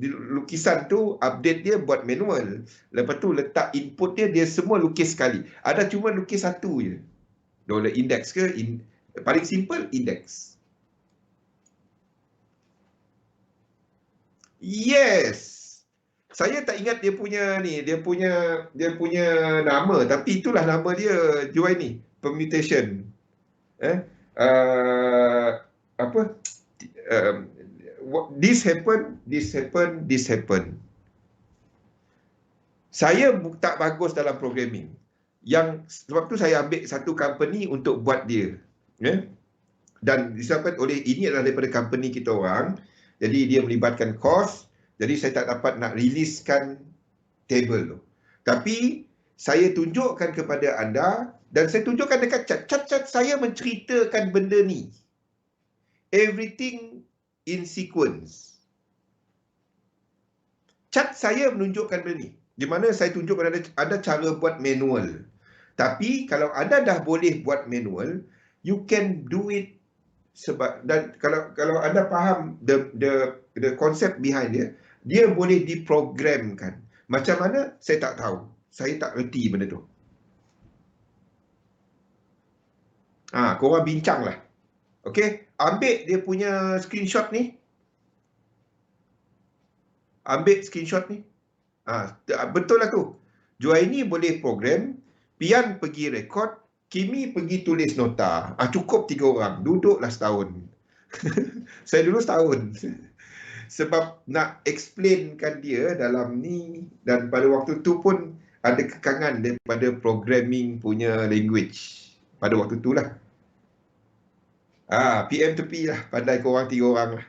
lukisan tu update dia buat manual. Lepas tu letak input dia semua lukis sekali. Ada cuma lukis satu je. Dollar index ke paling simple index. Yes. Saya tak ingat dia punya nama, tapi itulah nama dia jual ni, permutation. This happen. Saya tak bagus dalam programming. Sebab tu saya ambil satu company untuk buat dia. Dan disebabkan oleh ini adalah daripada company kita orang. Jadi dia melibatkan cost. Jadi saya tak dapat nak releasekan table tu. Tapi saya tunjukkan kepada anda dan saya tunjukkan dekat chat. Chat saya menceritakan benda ni. Everything in sequence. Chat saya menunjukkan benda ni. Di mana saya tunjukkan ada cara buat manual. Tapi kalau anda dah boleh buat manual, you can do it sebab, dan kalau anda faham the concept behind dia boleh diprogramkan. Macam mana? Saya tak tahu. Saya tak reti benda tu. Korang bincang lah. Okey, ambil dia punya screenshot ni. Ambil screenshot ni. Betul lah tu. Juaini boleh program, Pian pergi rekod, Kimi pergi tulis nota. Cukup 3 orang. Duduklah setahun. Saya dulu setahun. Sebab nak explainkan dia dalam ni, dan pada waktu tu pun ada kekangan daripada programming punya language. Pada waktu tu lah. PM tepi lah. Pandai korang 3 orang lah.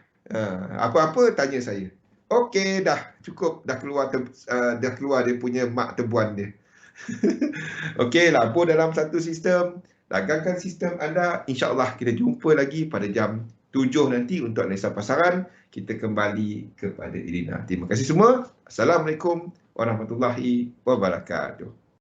Apa-apa tanya saya. Okey, dah cukup. Dah keluar dia punya mak tebuan dia. Okey, labur dalam satu sistem. Dagangkan sistem anda. InsyaAllah kita jumpa lagi pada jam 7 nanti untuk analisa pasaran. Kita kembali kepada Irina. Terima kasih semua. Assalamualaikum warahmatullahi wabarakatuh.